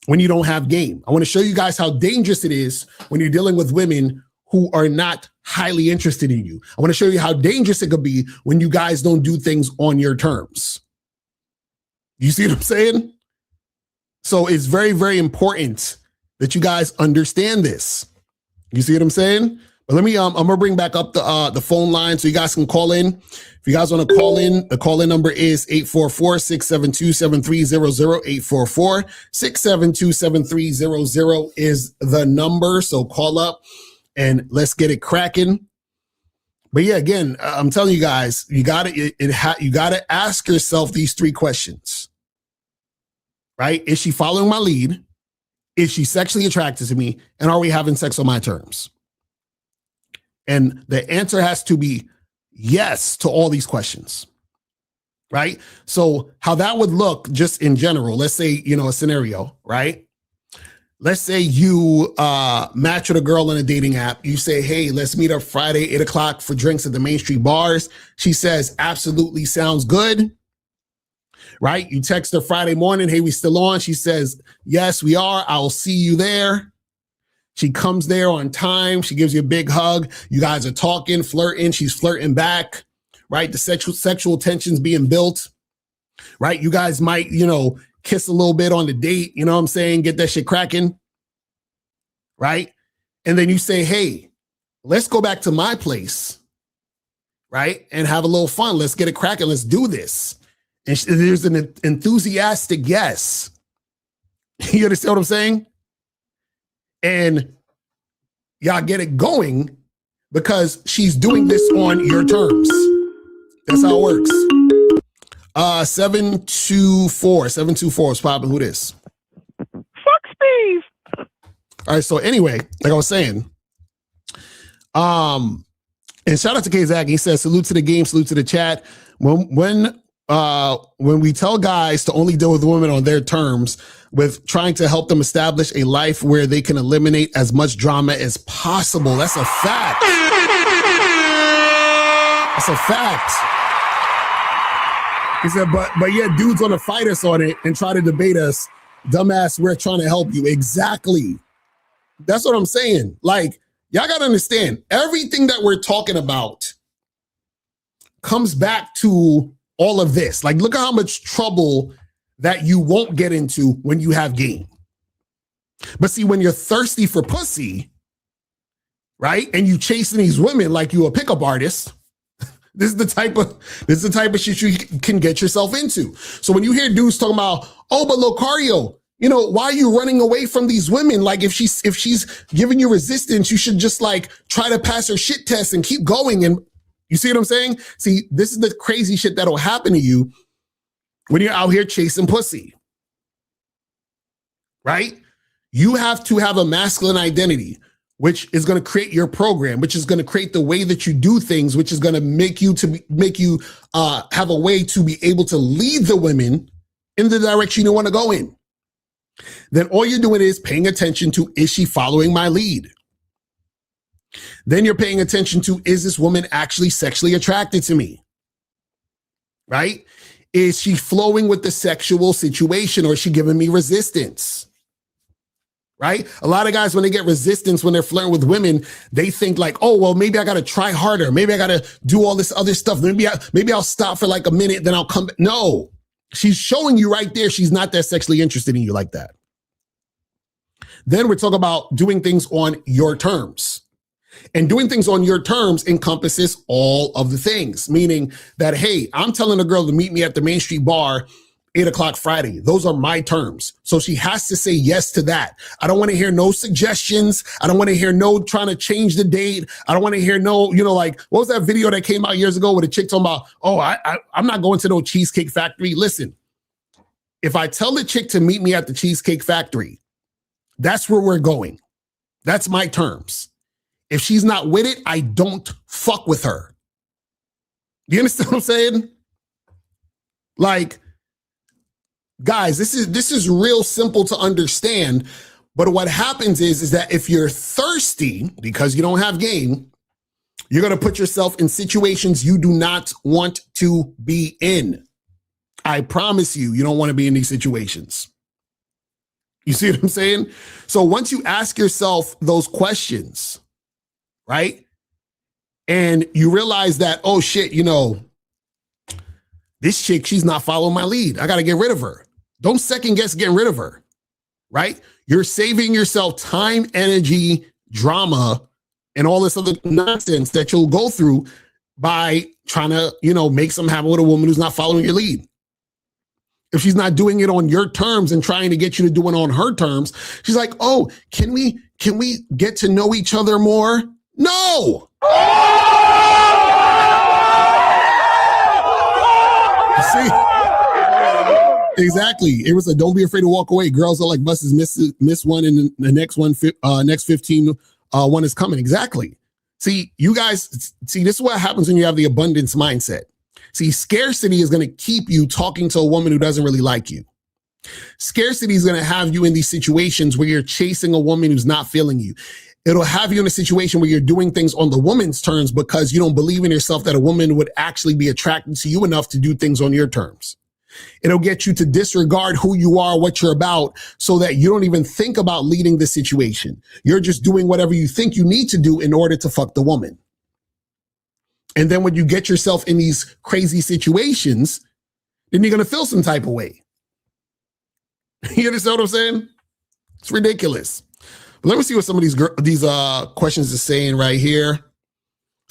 when you don't have game. I want to show you guys how dangerous it is when you're dealing with women who are not highly interested in you. I want to show you how dangerous it could be when you guys don't do things on your terms. You see what I'm saying? So it's very, very important that you guys understand this. You see what I'm saying? But let me, I'm gonna bring back up the phone line so you guys can call in. If you guys want to call in, the call-in number is 844-672-7300. 844-672-7300 is the number. So call up and let's get it cracking. But yeah, again, I'm telling you guys, you gotta ask yourself these 3 questions. Right? Is she following my lead? Is she sexually attracted to me? And are we having sex on my terms? And the answer has to be yes to all these questions. Right? So how that would look just in general, let's say, a scenario, right? Let's say you match with a girl on a dating app. You say, hey, let's meet up Friday, 8 o'clock for drinks at the Main Street bars. She says, absolutely sounds good. right? You text her Friday morning, hey, we still on? She says, yes, we are. I'll see you there. She comes there on time. She gives you a big hug. You guys are talking, flirting. She's flirting back, right? The sexual tension's being built, right? You guys might, kiss a little bit on the date. You know what I'm saying? Get that shit cracking, right? And then you say, hey, let's go back to my place, right? And have a little fun. Let's get it cracking. Let's do this. And there's an enthusiastic yes. You understand what I'm saying? And y'all get it going because she's doing this on your terms. That's how it works. 724 is popping. Who this? Fuck Steve. All right. So anyway, like I was saying, and shout out to K-Zach. He says, salute to the game, salute to the chat. When we tell guys to only deal with women on their terms, with trying to help them establish a life where they can eliminate as much drama as possible. That's a fact. That's a fact. He said, but yeah, dudes want to fight us on it and try to debate us. Dumbass, we're trying to help you. Exactly. That's what I'm saying. Like, y'all got to understand, everything that we're talking about comes back to all of this. Like, look at how much trouble that you won't get into when you have game. But see, when you're thirsty for pussy, right, and you chasing these women like you a pickup artist, this is the type of shit you can get yourself into. So when you hear dudes talking about, oh, but Locario, why are you running away from these women? Like, if she's giving you resistance, you should just like try to pass her shit test and keep going. And you see what I'm saying? See, this is the crazy shit that'll happen to you when you're out here chasing pussy, right? You have to have a masculine identity, which is going to create your program, which is going to create the way that you do things, which is going to make you have a way to be able to lead the women in the direction you want to go in. Then all you're doing is paying attention to, is she following my lead? Then you're paying attention to, is this woman actually sexually attracted to me? Right? Is she flowing with the sexual situation, or is she giving me resistance? Right? A lot of guys, when they get resistance, when they're flirting with women, they think like, oh, well, maybe I got to try harder. Maybe I got to do all this other stuff. Maybe I'll stop for like a minute, then I'll come back. No, she's showing you right there. She's not that sexually interested in you like that. Then we're talking about doing things on your terms. And doing things on your terms encompasses all of the things, meaning that, hey, I'm telling a girl to meet me at the Main Street bar 8:00 Friday. Those are my terms. So she has to say yes to that. I don't want to hear no suggestions. I don't want to hear no trying to change the date. I don't want to hear no, like, what was that video that came out years ago with a chick talking about, oh, I'm not going to no Cheesecake Factory. Listen, if I tell the chick to meet me at the Cheesecake Factory, that's where we're going. That's my terms. If she's not with it, I don't fuck with her. Do you understand what I'm saying? Like, guys, this is real simple to understand. But what happens is that if you're thirsty because you don't have game, you're going to put yourself in situations you do not want to be in. I promise you, you don't want to be in these situations. You see what I'm saying? So once you ask yourself those questions, right? And you realize that, oh shit, this chick, she's not following my lead. I got to get rid of her. Don't second guess getting rid of her, right? You're saving yourself time, energy, drama, and all this other nonsense that you'll go through by trying to, make something happen with a woman who's not following your lead. If she's not doing it on your terms and trying to get you to do it on her terms, she's like, oh, can we get to know each other more? No. You see? Exactly. It was a don't be afraid to walk away. Girls are like buses, miss one, and the next one, next 15 one is coming. Exactly. See, you guys, this is what happens when you have the abundance mindset. See, scarcity is going to keep you talking to a woman who doesn't really like you. Scarcity is going to have you in these situations where you're chasing a woman who's not feeling you. It'll have you in a situation where you're doing things on the woman's terms because you don't believe in yourself that a woman would actually be attracted to you enough to do things on your terms. It'll get you to disregard who you are, what you're about, so that you don't even think about leading the situation. You're just doing whatever you think you need to do in order to fuck the woman. And then when you get yourself in these crazy situations, then you're going to feel some type of way. You understand what I'm saying? It's ridiculous. But let me see what some of these questions are saying right here.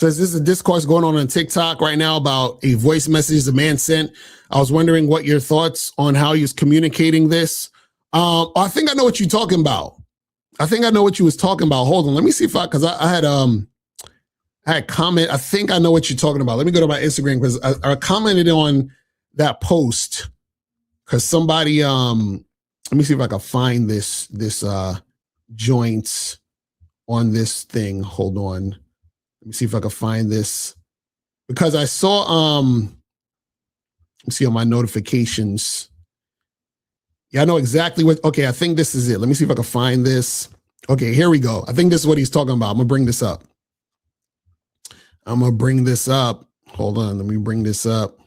Says this is a discourse going on TikTok right now about a voice message the man sent. I was wondering what your thoughts on how he was communicating this. I think I know what you're talking about. I think I know what you was talking about. Hold on, let me see if because I had comment. I think I know what you're talking about. Let me go to my Instagram because I commented on that post because somebody let me see if I can find this joint on this thing. Hold on. Let me see if I can find this because I saw, let me see on my notifications. Yeah, I know exactly what, okay, I think this is it. Let me see if I can find this. Okay, here we go. I think this is what he's talking about. I'm gonna bring this up. Hold on, let me bring this up.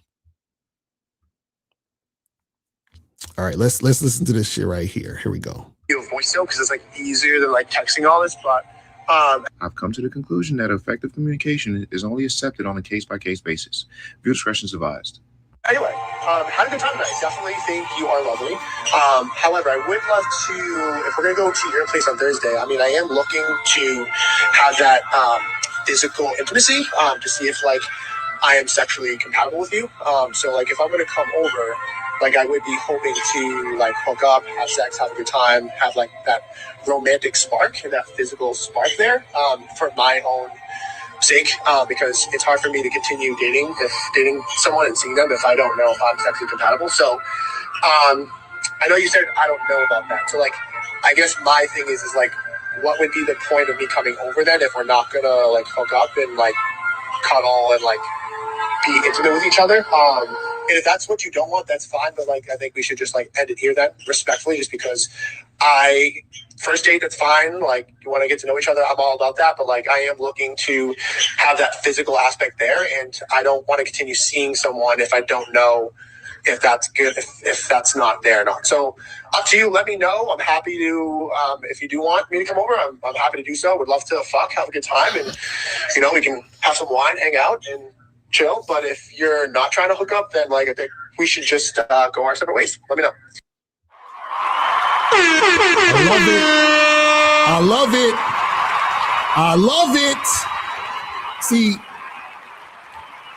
All right, let's listen to this shit right here. Here we go. Voice note because it's like easier than like texting all this, but I've come to the conclusion that effective communication is only accepted on a case-by-case basis. Viewer discretion is advised. Anyway, had a good time tonight. Definitely think you are lovely. However, I would love to, if we're going to go to your place on Thursday, I mean, I am looking to have that physical intimacy to see if, like, I am sexually compatible with you. So, like, if I'm going to come over, like, I would be hoping to, like, hook up, have sex, have a good time, have, like, that romantic spark and that physical spark there for my own sake, because it's hard for me to continue dating someone and seeing them if I don't know if I'm sexually compatible. So, I know you said I don't know about that. So, like, I guess my thing is like, what would be the point of me coming over then if we're not going to, like, hook up and, like, cuddle and, like, be intimate with each other? And if that's what you don't want, that's fine. But, like, I think we should just, like, end it here then, respectfully, just because first date, that's fine. Like, you want to get to know each other, I'm all about that. But, like, I am looking to have that physical aspect there. And I don't want to continue seeing someone if I don't know if that's good, if that's not there or not. So, up to you. Let me know. I'm happy to, if you do want me to come over, I'm happy to do so. Would love to have a good time. And, you know, we can have some wine, hang out, and chill. But if you're not trying to hook up, then, like, I think we should just go our separate ways. Let me know. I love it. See,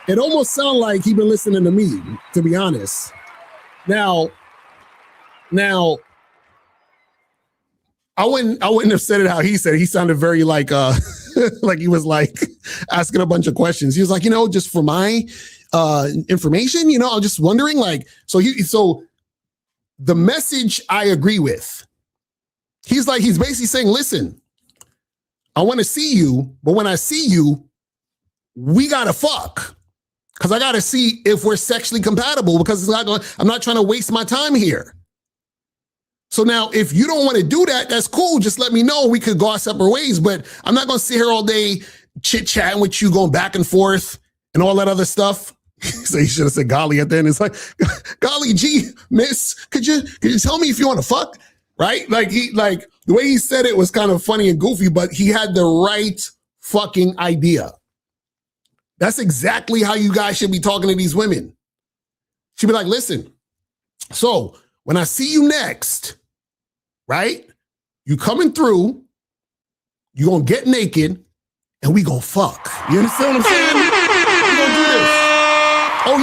it almost sounds like he been listening to me, to be honest. Now, I wouldn't have said it how he said it. He sounded very like like he was like asking a bunch of questions. He was like, you know, just for my information, you know, I'm just wondering, like, so the message I agree with. He's basically saying, listen, I want to see you, but when I see you, we gotta fuck. Because I gotta see if we're sexually compatible, because I'm not trying to waste my time here. So now, if you don't want to do that, that's cool. Just let me know. We could go our separate ways, but I'm not going to sit here all day chit-chatting with you, going back and forth and all that other stuff. So you should have said golly at the end. It's like, golly gee, miss, could you tell me if you want to fuck? Right? Like the way he said it was kind of funny and goofy, but he had the right fucking idea. That's exactly how you guys should be talking to these women. She'd be like, listen, so when I see you next, right? You coming through, you gonna get naked, and we gonna fuck. You understand what I'm saying? We gonna do this. Oh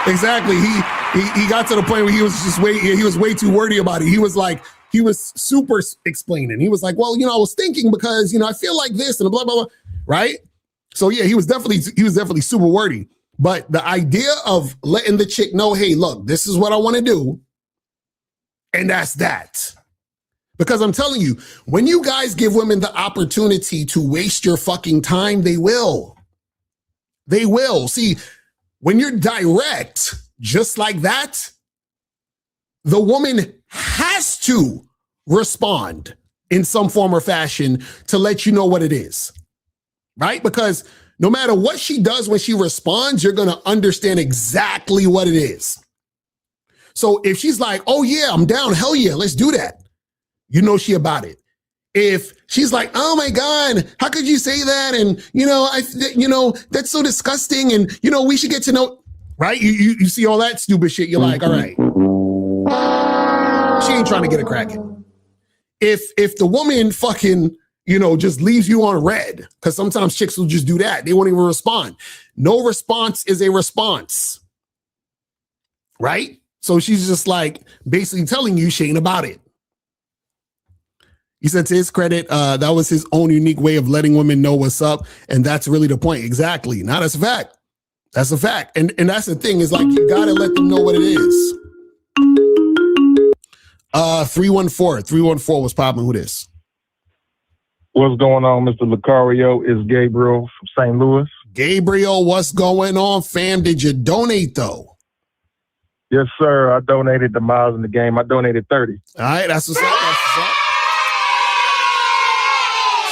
yeah. Exactly. He got to the point where he was way too wordy about it. He was super explaining. He was like, well, you know, I was thinking because, you know, I feel like this and blah, blah, blah. Right? So yeah, he was definitely super wordy. But the idea of letting the chick know, hey, look, this is what I want to do. And that's that. Because I'm telling you, when you guys give women the opportunity to waste your fucking time, they will. They will. See, when you're direct, just like that, the woman has to respond in some form or fashion to let you know what it is. Right? Because no matter what she does when she responds, you're going to understand exactly what it is. So if she's like, oh yeah, I'm down. Hell yeah, let's do that. You know she about it. If she's like, oh my God, how could you say that? And, that's so disgusting. And, we should get to know, right? You see all that stupid shit. You're like, all right. She ain't trying to get it cracking. If the woman fucking, just leaves you on red, because sometimes chicks will just do that. They won't even respond. No response is a response. Right? So she's just like basically telling you she ain't about it. He said to his credit, that was his own unique way of letting women know what's up. And that's really the point. Exactly. Now that's a fact. That's a fact. And that's the thing is like, you got to let them know what it is. 314 was popping. Who this? What's going on, Mr. Locario? Is Gabriel from St. Louis. Gabriel, what's going on, fam? Did you donate though? Yes, sir. I donated the miles in the game. I donated 30. All right, that's what's up. That's what's up.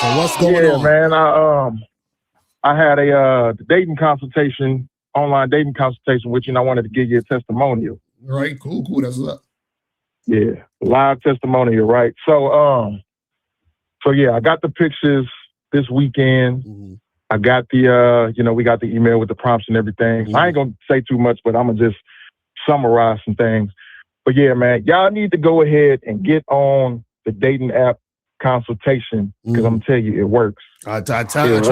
So what's going on? Man, I had a dating consultation, online dating consultation with you, and I wanted to give you a testimonial. All right, cool. That's what's up. Yeah, live testimonial, right? So yeah, I got the pictures this weekend. Mm-hmm. I got the, we got the email with the prompts and everything. Mm-hmm. I ain't gonna say too much, but I'm gonna just summarize some things. But yeah, man, y'all need to go ahead and get on the dating app consultation, because I'm gonna tell you, it works. I try to tell them.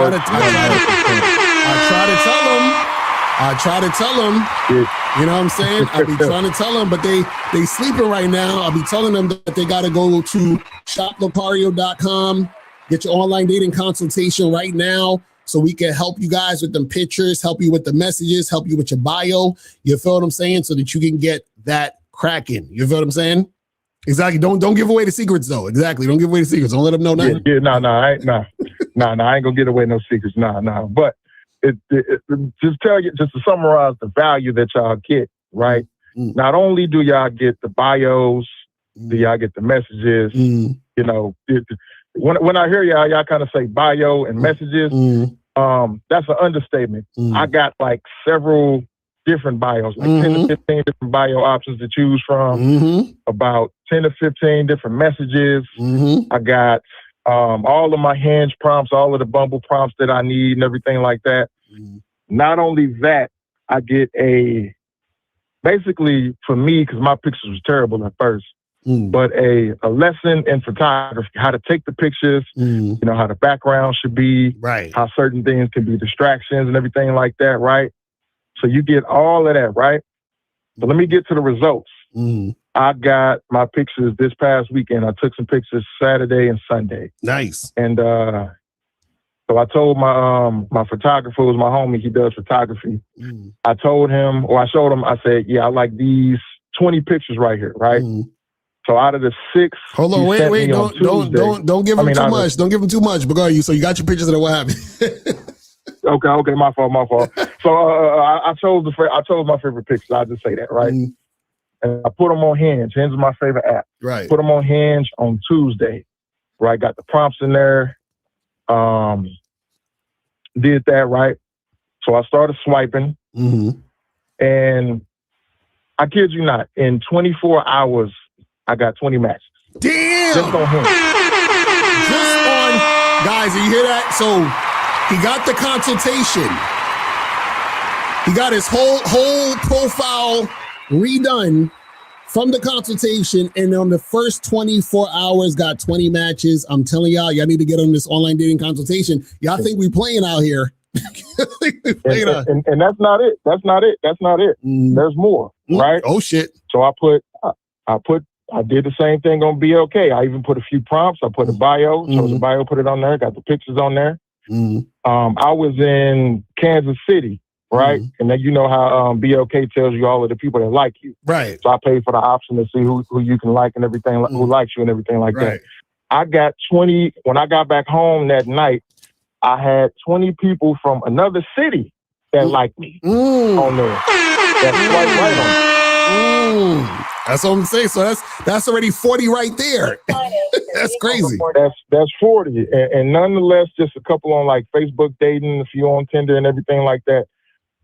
You know what I'm saying? I be trying to tell them, but they sleeping right now. I'll be telling them that they got to go to shoplocario.com, get your online dating consultation right now, so we can help you guys with them pictures, help you with the messages, help you with your bio. You feel what I'm saying? So that you can get that cracking. You feel what I'm saying? Exactly. Don't give away the secrets though. Exactly. Don't give away the secrets. Don't let them know nothing. I ain't gonna give away no secrets. But it just tell you, just to summarize the value that y'all get, right? Not only do y'all get the bios, do y'all get the messages, when I hear y'all kind of say bio and messages, that's an understatement. I got like several different bios, like 10 to 15 different bio options to choose from, about 10 to 15 different messages. I got all of my Hinge prompts, all of the Bumble prompts that I need and everything like that. Not only that, I get basically for me, because my pictures was terrible at first, but a lesson in photography, how to take the pictures, how the background should be, right? How certain things can be distractions and everything like that, right? So you get all of that, right? But let me get to the results. I got my pictures this past weekend. I took some pictures Saturday and Sunday. Nice. And so I told my photographer, who's my homie, he does photography. I told him, or I showed him, I said, yeah, I like these 20 pictures right here, right? So out of the 6, hold on, wait, don't give him too much. Don't give him too much, because so you got your pictures of what happened. Okay, my fault. So I chose my favorite pictures. I'll just say that, right? And I put them on Hinge. Hinge is my favorite app. Right. Put them on Hinge on Tuesday. Right. Got the prompts in there. Did that, right? So I started swiping. And I kid you not, in 24 hours, I got 20 matches. Damn! Just on Hinge. Guys, you hear that? So he got the consultation. He got his whole profile redone from the consultation, and on the first 24 hours got 20 matches. I'm telling y'all need to get on this online dating consultation. Y'all think we playing out here. And that's not it. That's not it. There's more, right? Oh shit. So I did the same thing on BLK. I even put a few prompts. I put a bio, chose a bio, put it on there, got the pictures on there. I was in Kansas City, right? And then you know how BLK tells you all of the people that like you. Right. So I paid for the option to see who you can like and everything, who likes you and everything like that. I got 20, when I got back home that night, I had 20 people from another city that liked me on there. That swipe right on me. That's what I'm saying. So that's already 40 right there. That's crazy. That's 40. And nonetheless, just a couple on like Facebook dating, a few on Tinder and everything like that.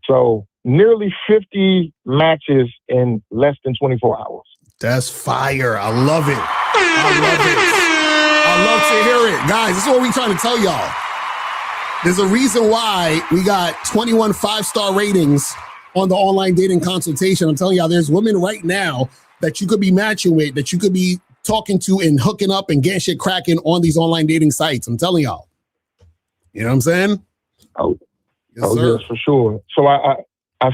So nearly 50 matches in less than 24 hours. That's fire. I love it. I love to hear it. Guys, this is what we're trying to tell y'all. There's a reason why we got 21 5-star ratings on the online dating consultation. I'm telling y'all, there's women right now that you could be matching with, that you could be talking to and hooking up and getting shit cracking on these online dating sites. I'm telling y'all. You know what I'm saying? Yes, yes, for sure. So I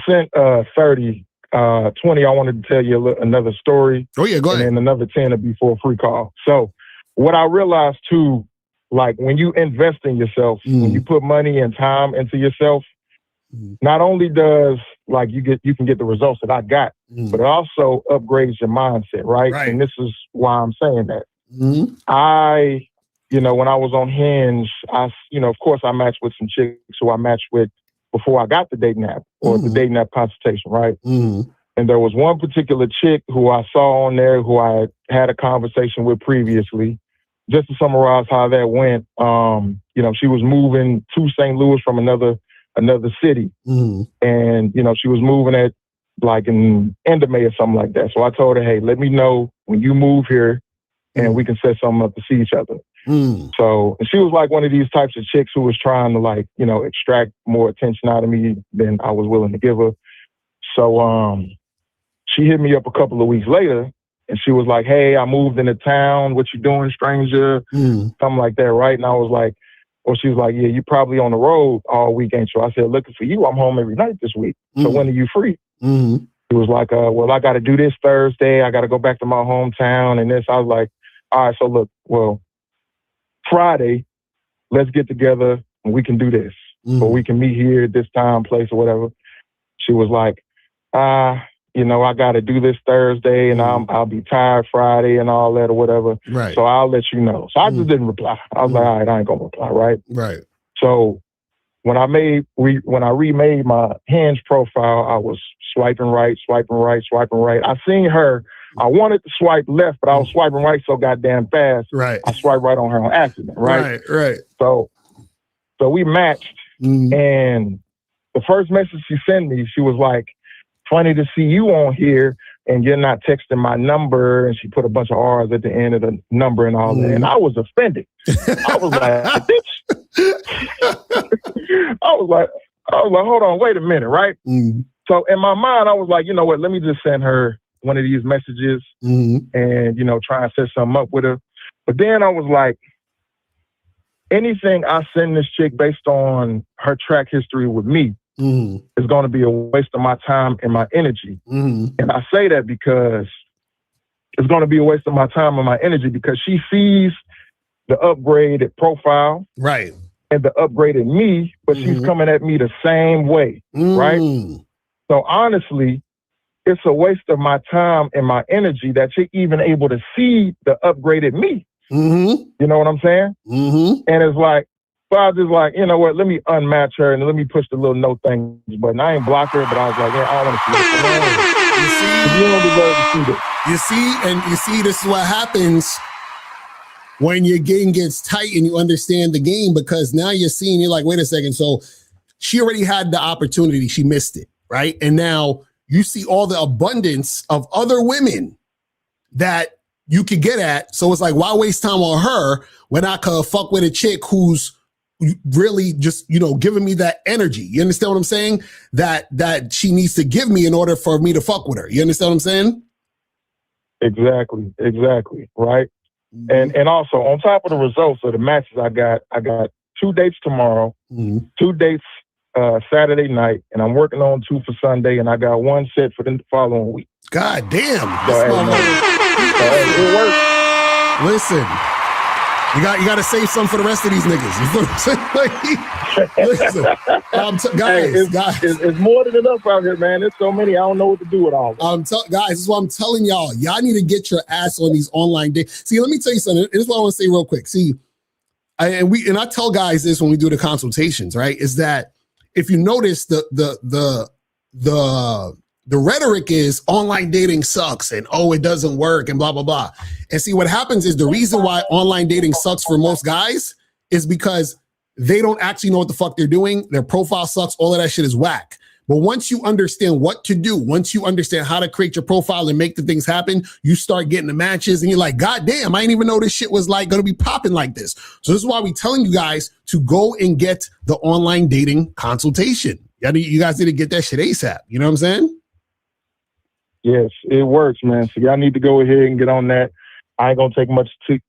sent 30. 20, I wanted to tell you another story. Oh, yeah, go ahead. And then another 10 would be for a free call. So what I realized too, like when you invest in yourself, when you put money and time into yourself, not only does like you can get the results that I got, but it also upgrades your mindset, right? And this is why I'm saying that. I, when I was on Hinge, of course I matched with some chicks who I matched with before I got the dating app or the dating app consultation, right? And there was one particular chick who I saw on there who I had a conversation with previously. Just to summarize how that went, she was moving to St. Louis from another city. And, she was moving at like in end of May or something like that. So I told her, hey, let me know when you move here and we can set something up to see each other. So and she was like one of these types of chicks who was trying to extract more attention out of me than I was willing to give her. So she hit me up a couple of weeks later and she was like, hey, I moved into town. What you doing, stranger? Something like that, right? And I was like, she was like, yeah, you probably on the road all week, ain't you? I said, looking for you. I'm home every night this week. So when are you free? She was like, well, I got to do this Thursday. I got to go back to my hometown and this. I was like, all right, so look, well, Friday, let's get together and we can do this. Or we can meet here at this time, place, or whatever. She was like, I got to do this Thursday and I'll be tired Friday and all that or whatever. Right. So I'll let you know. So I just didn't reply. I was like, all right, I ain't going to reply, right? Right. So when I remade my Hinge profile, I was swiping right. I seen her. I wanted to swipe left, but I was swiping right so goddamn fast. Right. I swiped right on her on accident, right? Right. So we matched, and the first message she sent me, she was like, funny to see you on here and you're not texting my number. And she put a bunch of R's at the end of the number and all that. And I was offended. I was like, bitch. I was like, hold on, wait a minute, right? So in my mind, I was like, you know what? Let me just send her one of these messages and, try and set something up with her. But then I was like, anything I send this chick based on her track history with me is going to be a waste of my time and my energy. And I say that because it's going to be a waste of my time and my energy because she sees the upgraded profile. Right. And the upgraded me, but she's coming at me the same way. Right. So honestly, it's a waste of my time and my energy that you're even able to see the upgraded me. You know what I'm saying? And it's like, so I was just like, you know what, let me unmatch her and let me push the little no thanks button. I ain't block her, but I was like, yeah, I don't want to see this. You don't deserve to see this. You see, this is what happens when your game gets tight and you understand the game, because now you're seeing, you're like, wait a second. So she already had the opportunity. She missed it, right? And now you see all the abundance of other women that you could get at. So it's like, why waste time on her when I could fuck with a chick who's really just, giving me that energy? You understand what I'm saying? That she needs to give me in order for me to fuck with her. You understand what I'm saying? Exactly. Right. And also on top of the results of the matches I got 2 dates tomorrow, 2 dates Saturday night, and I'm working on 2 for Sunday, and I got 1 set for the following week. God damn. It works. Listen, you got to save some for the rest of these niggas. You know what I'm saying? Listen, guys, it's more than enough out here, man. There's so many. I don't know what to do with all of them. Guys, this is what I'm telling y'all. Y'all need to get your ass on these online dates. See, let me tell you something. This is what I want to say real quick. See, I tell guys this when we do the consultations, right? Is that if you notice the the rhetoric is online dating sucks and oh, it doesn't work and blah, blah, blah. And see, what happens is the reason why online dating sucks for most guys is because they don't actually know what the fuck they're doing. Their profile sucks. All of that shit is whack. But once you understand what to do, once you understand how to create your profile and make the things happen, you start getting the matches and you're like, God damn, I didn't even know this shit was like going to be popping like this. So this is why we're telling you guys to go and get the online dating consultation. You guys need to get that shit ASAP. You know what I'm saying? Yes, it works, man. So y'all need to go ahead and get on that. I ain't gonna take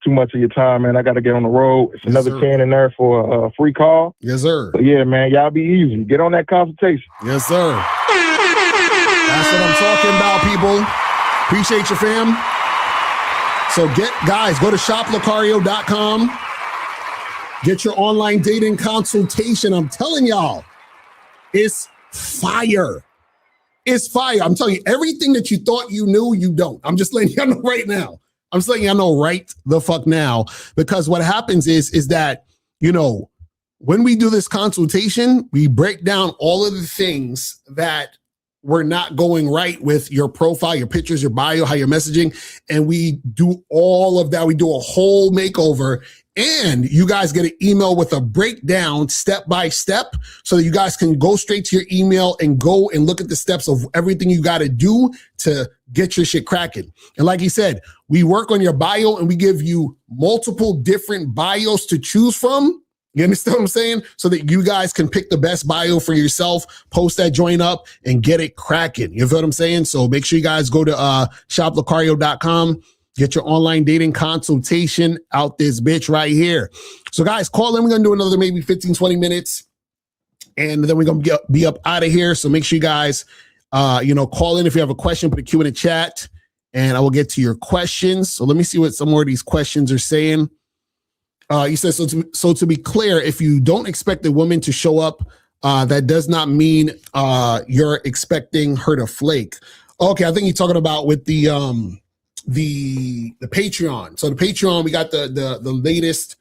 too much of your time, man. I gotta get on the road. It's another 10 in there for a free call. Yes, sir. But yeah, man, y'all be easy. Get on that consultation. Yes, sir. That's what I'm talking about, people. Appreciate you, fam. So go to shoplocario.com. Get your online dating consultation. I'm telling y'all, it's fire. It's fire. I'm telling you, everything that you thought you knew, you don't. I'm just letting y'all know right now. I'm just letting y'all know right the fuck now, because what happens is that, you know, when we do this consultation, we break down all of the things that were not going right with your profile, your pictures, your bio, how you're messaging, and we do all of that. We do a whole makeover, and you guys get an email with a breakdown step by step so that you guys can go straight to your email and go and look at the steps of everything you got to do to get your shit cracking. And like he said, we work on your bio and we give you multiple different bios to choose from. You understand what I'm saying? So that you guys can pick the best bio for yourself, post that joint up and get it cracking. You feel what I'm saying? So make sure you guys go to shoplocario.com. Get your online dating consultation out this bitch right here. So guys, call in. We're going to do another maybe 15, 20 minutes. And then we're going to be up out of here. So make sure you guys, call in if you have a question, put a Q in the chat, and I will get to your questions. So let me see what some more of these questions are saying. You said, so to be clear, if you don't expect a woman to show up, that does not mean you're expecting her to flake. Okay, I think you're talking about with the Patreon. So the Patreon, we got the latest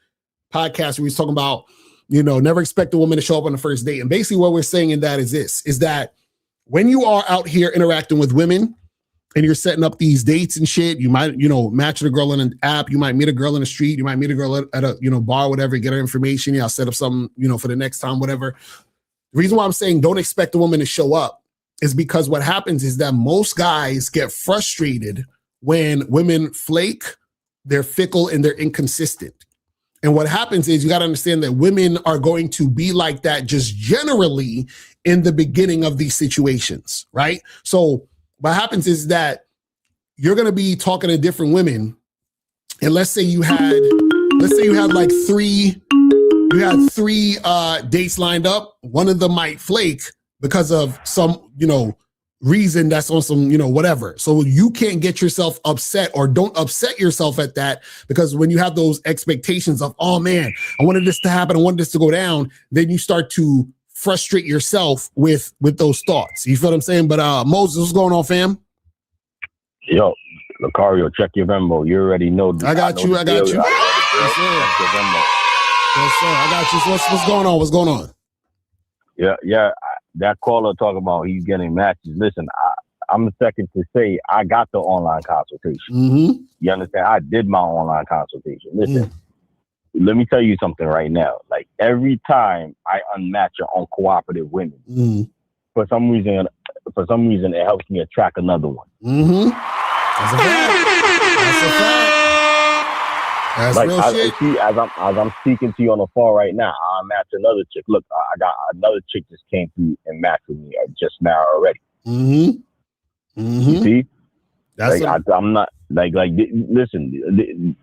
podcast where we're talking about, never expect a woman to show up on the first date. And basically what we're saying in that is that when you are out here interacting with women and you're setting up these dates and shit, you might, match with a girl in an app, you might meet a girl in the street, you might meet a girl at a, bar, whatever, get her information. I'll set up something, for the next time, whatever. The reason why I'm saying don't expect a woman to show up is because what happens is that most guys get frustrated when women flake, they're fickle and they're inconsistent. And what happens is you got to understand that women are going to be like that just generally in the beginning of these situations, right? So what happens is that you're going to be talking to different women. And let's say you had like three dates lined up. One of them might flake because of some, reason that's on some, whatever. So you can't get yourself upset, or don't upset yourself at that, because when you have those expectations of, oh man, I wanted this to happen, I wanted this to go down, then you start to frustrate yourself with those thoughts. You feel what I'm saying? But Moses, what's going on, fam? Yo, Locario, check your Venmo. You already know. I got you. Yes, sir. Yes, sir. I got you. So what's going on? What's going on? Yeah. That caller talking about he's getting matches. Listen, I'm the second to say I got the online consultation. Mm-hmm. You understand? I did my online consultation. Listen, let me tell you something right now. Like every time I unmatch on cooperative women, for some reason, it helps me attract another one. Mm-hmm. That's a fact. That's a fact. That's like real shit. See, as I'm speaking to you on the phone right now, I match another chick. Look, I got another chick just came through and matched with me just now already. Mm-hmm. Mm-hmm. You see, that's I'm not like. Listen,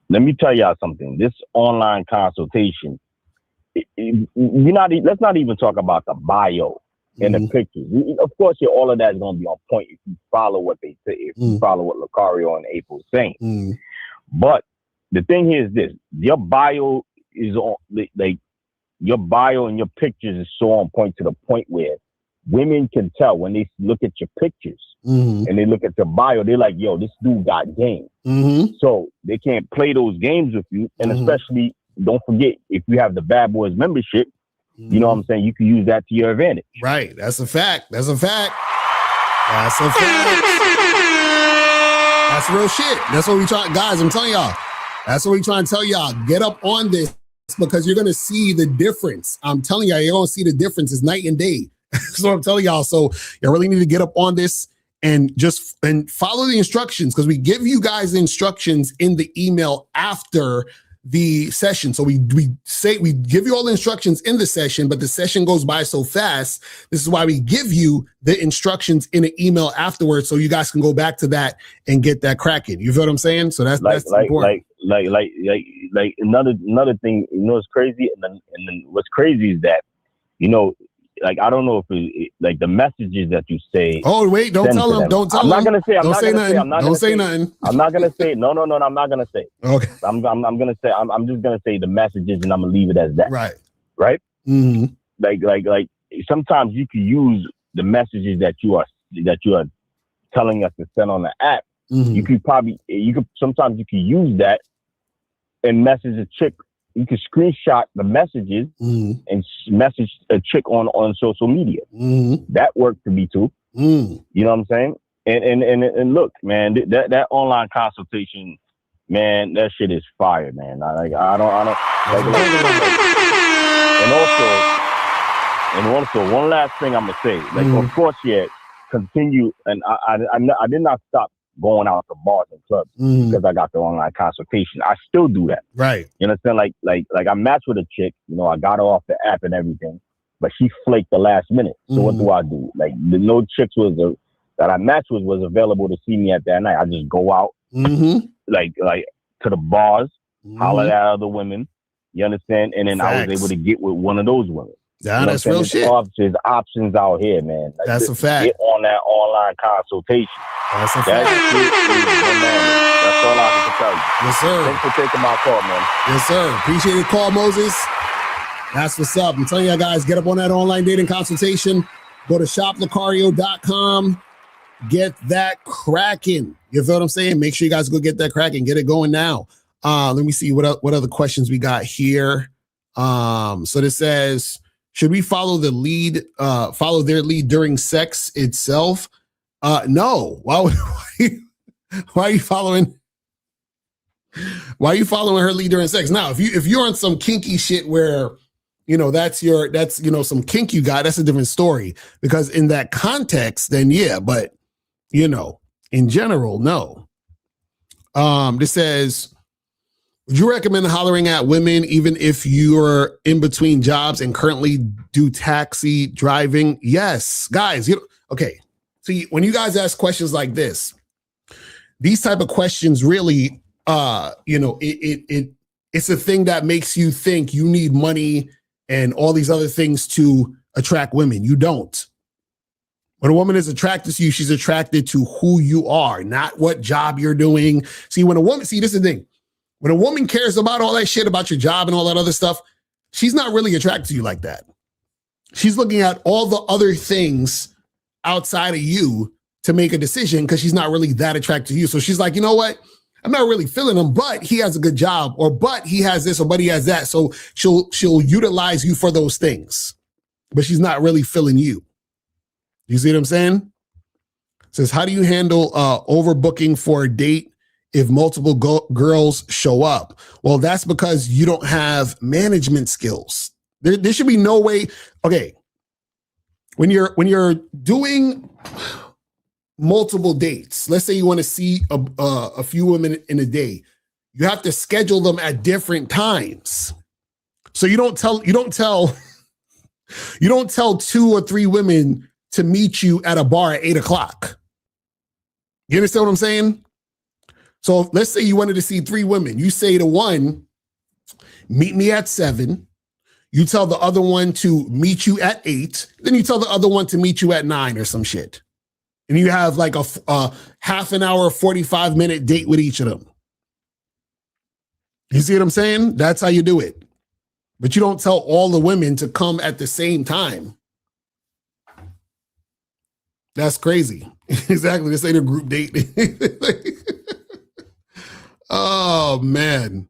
let me tell y'all something. This online consultation, let's not even talk about the bio and the pictures. Of course, all of that is going to be on point if you follow what they say. If you follow what Locario and April is saying. But the thing here is this: your bio is on, like your bio and your pictures is so on point to the point where women can tell when they look at your pictures and they look at your bio, they're like, "Yo, this dude got game." So they can't play those games with you, and especially don't forget if you have the Bad Boys membership, You know what I'm saying? You can use that to your advantage. Right. That's a fact. That's a fact. That's a fact. That's real shit. That's what we try, guys. I'm telling y'all. That's what we trying to tell y'all. Get up on this because you're gonna see the difference. I'm telling y'all, you're gonna see the difference. It's night and day. That's what I'm telling y'all. So you really need to get up on this and follow the instructions, because we give you guys the instructions in the email after the session. So we give you all the instructions in the session, but the session goes by so fast. This is why we give you the instructions in an email afterwards, so you guys can go back to that and get that cracking. You feel what I'm saying? So that's important. Like another thing, you know, what's crazy, and then what's crazy is that, you know, like, I don't know if like the messages that you say. Oh, wait, don't tell them. Don't tell them. I'm not gonna say. Don't say nothing. Don't say nothing. I'm not gonna say. No, I'm not gonna say. Okay. I'm gonna say. I'm just gonna say the messages, and I'm gonna leave it as that. Right. Right. Mm-hmm. Like sometimes you can use the messages that you are telling us to send on the app. Mm-hmm. Sometimes you can use that and message a chick. You can screenshot the messages and message a chick on social media. Mm-hmm. That worked for me too. Mm. You know what I'm saying? And look, man, that online consultation, man, that shit is fire, man. I don't. And also, one last thing I'm gonna say, like, of course, yeah, continue. And I did not stop going out to bars and clubs because I got the online consultation. I still do that. Right. You understand? Like I matched with a chick, you know, I got her off the app and everything, but she flaked the last minute. So what do I do? Like, no chicks that I matched with was available to see me at that night. I just go out, like to the bars, holler at other women. You understand? And then I was able to get with one of those women. Yeah, you know that's real shit. There's options out here, man. Like, that's a fact. Get on that online consultation. That's a fact. That's all I can tell you. Yes, sir. Thanks for taking my call, man. Yes, sir. Appreciate the call, Moses. That's what's up. I'm telling you guys, get up on that online dating consultation. Go to shoplocario.com. Get that cracking. You feel what I'm saying? Make sure you guys go get that cracking. Get it going now. Let me see what other questions we got here. So this says, should we follow their lead during sex itself? No. Why are you following? Why are you following her lead during sex? Now, if you're on some kinky shit where, you know, that's some kink you got, that's a different story. Because in that context, then yeah, but you know, in general, no. This says, would you recommend hollering at women even if you're in between jobs and currently do taxi driving? Yes, guys. Okay. See, when you guys ask questions like this, these type of questions really, it's a thing that makes you think you need money and all these other things to attract women. You don't. When a woman is attracted to you, she's attracted to who you are, not what job you're doing. This is the thing. When a woman cares about all that shit about your job and all that other stuff, she's not really attracted to you like that. She's looking at all the other things outside of you to make a decision because she's not really that attracted to you. So she's like, you know what? I'm not really feeling him, but he has a good job, or but he has this, or but he has that. So she'll utilize you for those things, but she's not really feeling you. You see what I'm saying? It says, how do you handle overbooking for a date if multiple girls show up? Well, that's because you don't have management skills. There should be no way. Okay. When you're doing multiple dates, let's say you want to see a few women in a day, you have to schedule them at different times. So you don't tell 2 or 3 women to meet you at a bar at 8:00. You understand what I'm saying? So let's say you wanted to see 3 women. You say to one, meet me at 7. You tell the other one to meet you at 8. Then you tell the other one to meet you at 9 or some shit. And you have like a half an hour, 45-minute date with each of them. You see what I'm saying? That's how you do it. But you don't tell all the women to come at the same time. That's crazy. Exactly. This ain't a group date. Oh, man.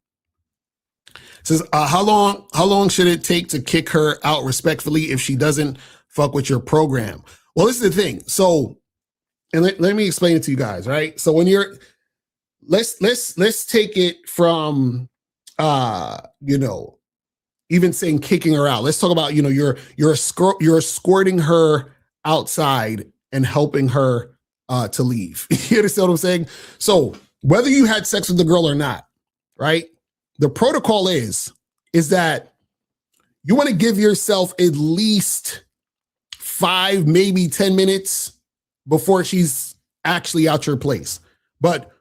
Says, how long should it take to kick her out respectfully if she doesn't fuck with your program? Well, this is the thing. So, and let me explain it to you guys, right? So when you're, let's take it from, even saying kicking her out. Let's talk about, you're escorting her outside and helping her to leave. You understand what I'm saying? So whether you had sex with the girl or not, right? The protocol is that you want to give yourself at least 5, maybe 10 minutes before she's actually out your place. But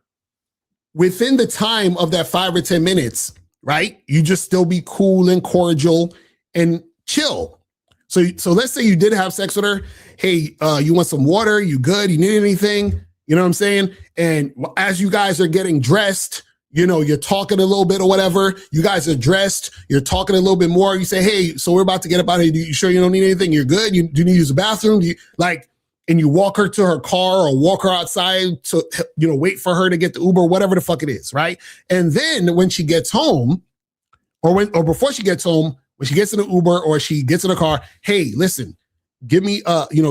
within the time of that 5 or 10 minutes, right? You just still be cool and cordial and chill. So let's say you did have sex with her. Hey, you want some water? You good? You need anything? You know what I'm saying? And as you guys are getting dressed, you're talking a little bit or whatever. You guys are dressed. You're talking a little bit more. You say, hey, so we're about to get up out of here. You sure you don't need anything? You're good? Do you need to use the bathroom? And you walk her to her car or walk her outside to, wait for her to get the Uber, whatever the fuck it is, right? And then when she gets home, or before she gets home, when she gets in the Uber or she gets in the car, hey, listen, give me,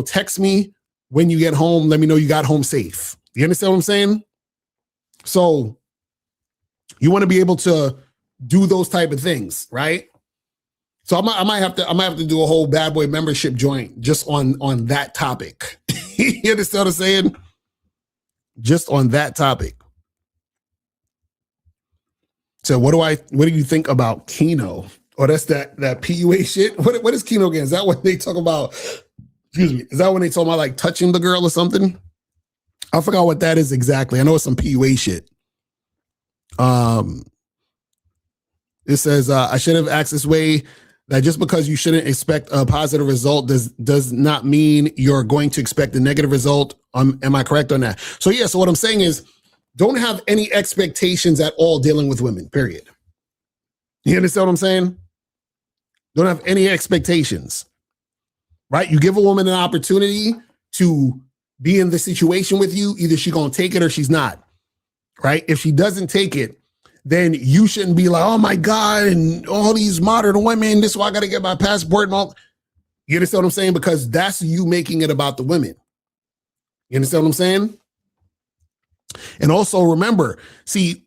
text me when you get home. Let me know you got home safe. You understand what I'm saying? So you want to be able to do those type of things, right? So I might have to do a whole bad boy membership joint just on that topic. You understand what I'm saying? Just on that topic. So what do you think about Keno? Oh, that's that PUA shit. What is Keno again? Is that what they talk about? Excuse me. Is that when they talk about like touching the girl or something? I forgot what that is exactly. I know it's some PUA shit. It says, I should have asked this way, that just because you shouldn't expect a positive result does not mean you're going to expect a negative result. Am I correct on that? So yeah, so what I'm saying is don't have any expectations at all dealing with women, period. You understand what I'm saying? Don't have any expectations, right? You give a woman an opportunity to be in the situation with you. Either she's going to take it or she's not, right? If she doesn't take it, then you shouldn't be like, oh my God, and all these modern women, this is why I got to get my passport and all. You understand what I'm saying? Because that's you making it about the women. You understand what I'm saying? And also remember, see,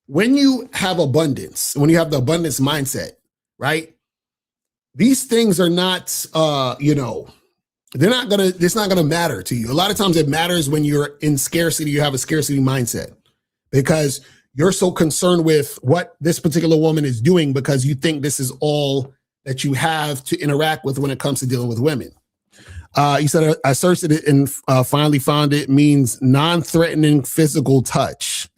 when you have abundance, when you have the abundance mindset, right? These things are not, it's not going to matter to you. A lot of times it matters when you're in scarcity, you have a scarcity mindset because you're so concerned with what this particular woman is doing because you think this is all that you have to interact with when it comes to dealing with women. You said, I searched it and finally found it means non-threatening physical touch.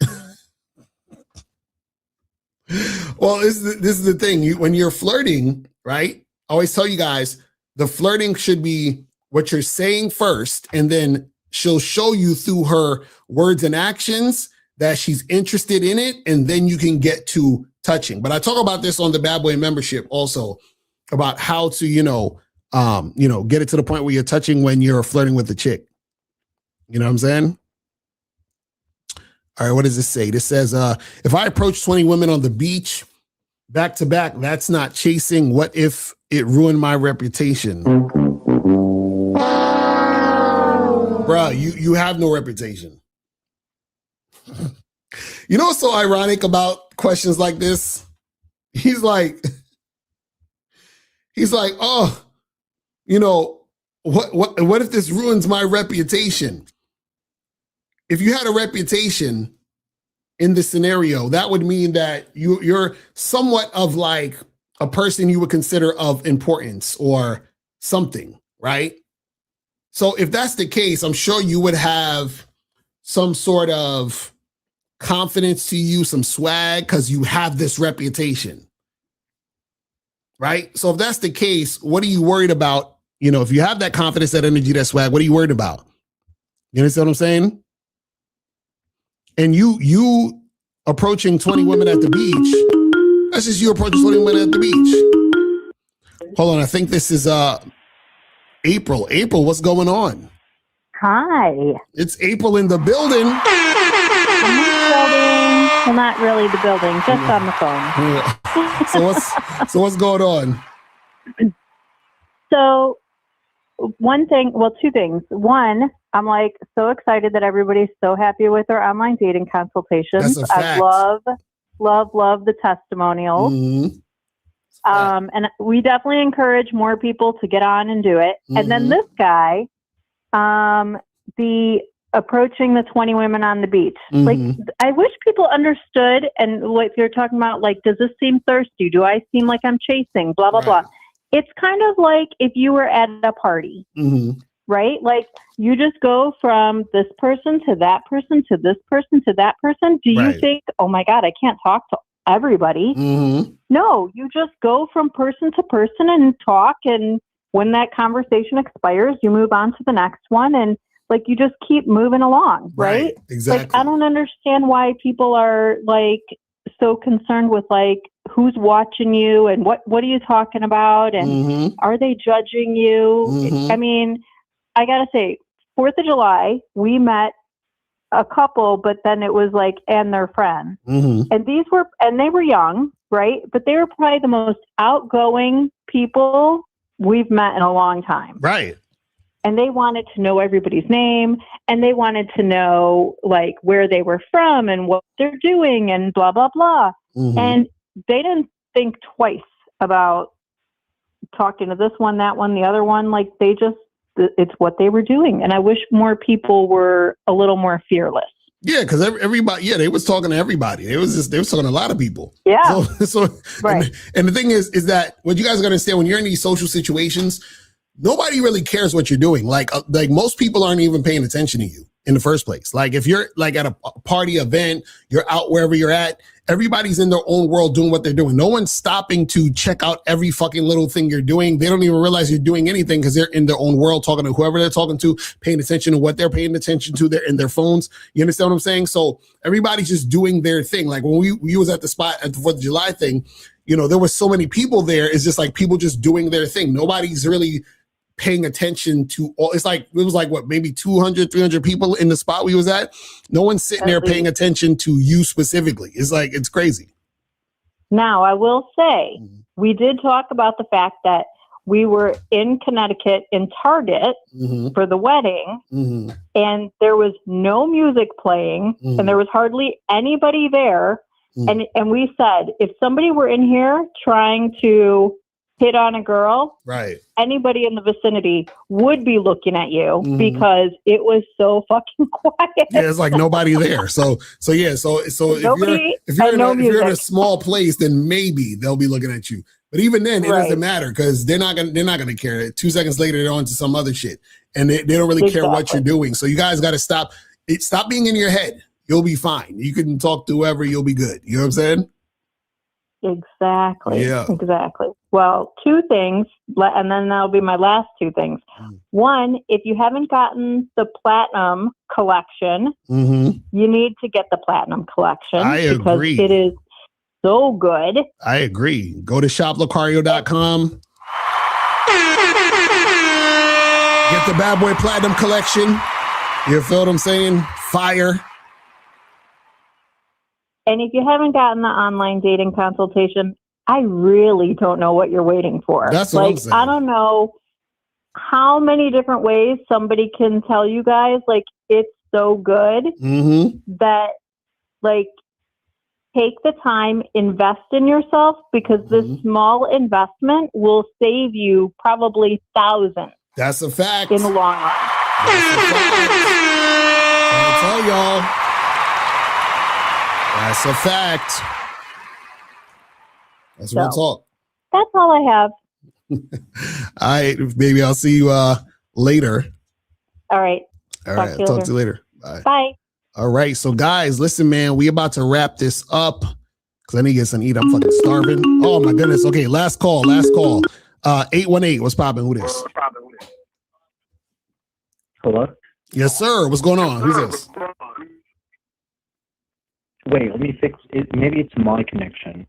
Well, this is the thing. When you're flirting, right? I always tell you guys, the flirting should be what you're saying first, and then she'll show you through her words and actions that she's interested in it, and then you can get to touching. But I talk about this on the Bad Boy membership also, about how to, get it to the point where you're touching when you're flirting with the chick. You know what I'm saying? All right, what does this say? This says, if I approach 20 women on the beach back to back, that's not chasing. What if it ruined my reputation? Bruh, you have no reputation. You know what's so ironic about questions like this? He's like, oh, what if this ruins my reputation? If you had a reputation in this scenario, that would mean that you're somewhat of like a person you would consider of importance or something, right? So if that's the case, I'm sure you would have some sort of confidence to you, some swag, because you have this reputation, right? So if that's the case, what are you worried about? If you have that confidence, that energy, that swag, what are you worried about? You understand what I'm saying? And you approaching 20 women at the beach, that's just you approaching 20 women at the beach. Hold on, I think this is April. April, what's going on? Hi. It's April in the building. Well, not really the building, just on the phone. Yeah. So what's going on? So two things. One, I'm like so excited that everybody's so happy with their online dating consultations. That's a fact. I love the testimonials. And we definitely encourage more people to get on and do it. And then this guy, the approaching the 20 women on the beach. Like, I wish people understood, and what you're talking about, like, does this seem thirsty? Do I seem like I'm chasing? Blah, blah, blah. It's kind of like if you were at a party, right? Like, you just go from this person to that person to this person to that person. Do you think, oh my God, I can't talk to everybody? No, you just go from person to person and talk. And when that conversation expires, you move on to the next one. And like, you just keep moving along, right? Exactly. Like, I don't understand why people are like so concerned with like, who's watching you and what are you talking about? And are they judging you? I mean, I gotta say, 4th of July, we met a couple, but then it was like, and their friends. And they were young, right? But they were probably the most outgoing people we've met in a long time. Right. And they wanted to know everybody's name, and they wanted to know like where they were from and what they're doing and blah, blah, blah. And they didn't think twice about talking to this one, that one, the other one. Like, they just, it's what they were doing. And I wish more people were a little more fearless. Yeah, because everybody, they was talking to everybody. They was talking to a lot of people. Yeah. So right. And the thing is that what you guys got to understand, when you're in these social situations, nobody really cares what you're doing. Like most people aren't even paying attention to you in the first place. Like, if you're like at a party event, you're out wherever you're at, everybody's in their own world doing what they're doing. No one's stopping to check out every fucking little thing you're doing. They don't even realize you're doing anything because they're in their own world, talking to whoever they're talking to, paying attention to what they're paying attention to. They're in their phones. You understand what I'm saying? So everybody's just doing their thing. Like, when we was at the spot at the 4th of July thing, there was so many people there. It's just like people just doing their thing. Nobody's really paying attention to all. It was like what, maybe 200, 300 people in the spot we was at. No one's sitting there paying attention to you specifically. It's like, it's crazy. Now, I will say, we did talk about the fact that we were in Connecticut in Target for the wedding, and there was no music playing, and there was hardly anybody there. And we said, if somebody were in here trying to hit on a girl, right, anybody in the vicinity would be looking at you because it was so fucking quiet. Yeah, it's like nobody there. So nobody, if you're in a small place, then maybe they'll be looking at you. But even then, it doesn't matter, because they're not gonna care. 2 seconds later, they're on to some other shit, and they don't really care what you're doing. So you guys got to stop being in your head. You'll be fine. You can talk to whoever. You'll be good. You know what I'm saying? Exactly. Yeah. Exactly. Well, 2 things, and then that'll be my last 2 things. One, if you haven't gotten the Platinum Collection, you need to get the Platinum Collection. I agree. Because it is so good. I agree. Go to shoplocario.com. Get the Bad Boy Platinum Collection. You feel what I'm saying? Fire. And if you haven't gotten the online dating consultation, I really don't know what you're waiting for. That's what I'm saying. I don't know how many different ways somebody can tell you guys, like, it's so good that, like, take the time, invest in yourself, because this small investment will save you probably thousands. That's a fact. In the long run. I'll tell y'all. That's a fact. That's real talk. That's all I have. All right, baby. I'll see you later. All right. All right. I'll talk to you later. Bye. Bye. All right. So, guys, listen, man. We about to wrap this up because I need to get some eat. I'm fucking starving. Oh, my goodness. Okay. Last call. 818. What's popping? Who this? Hello? Yes, sir. What's going on? Who's this? Wait, let me fix it. Maybe it's my connection.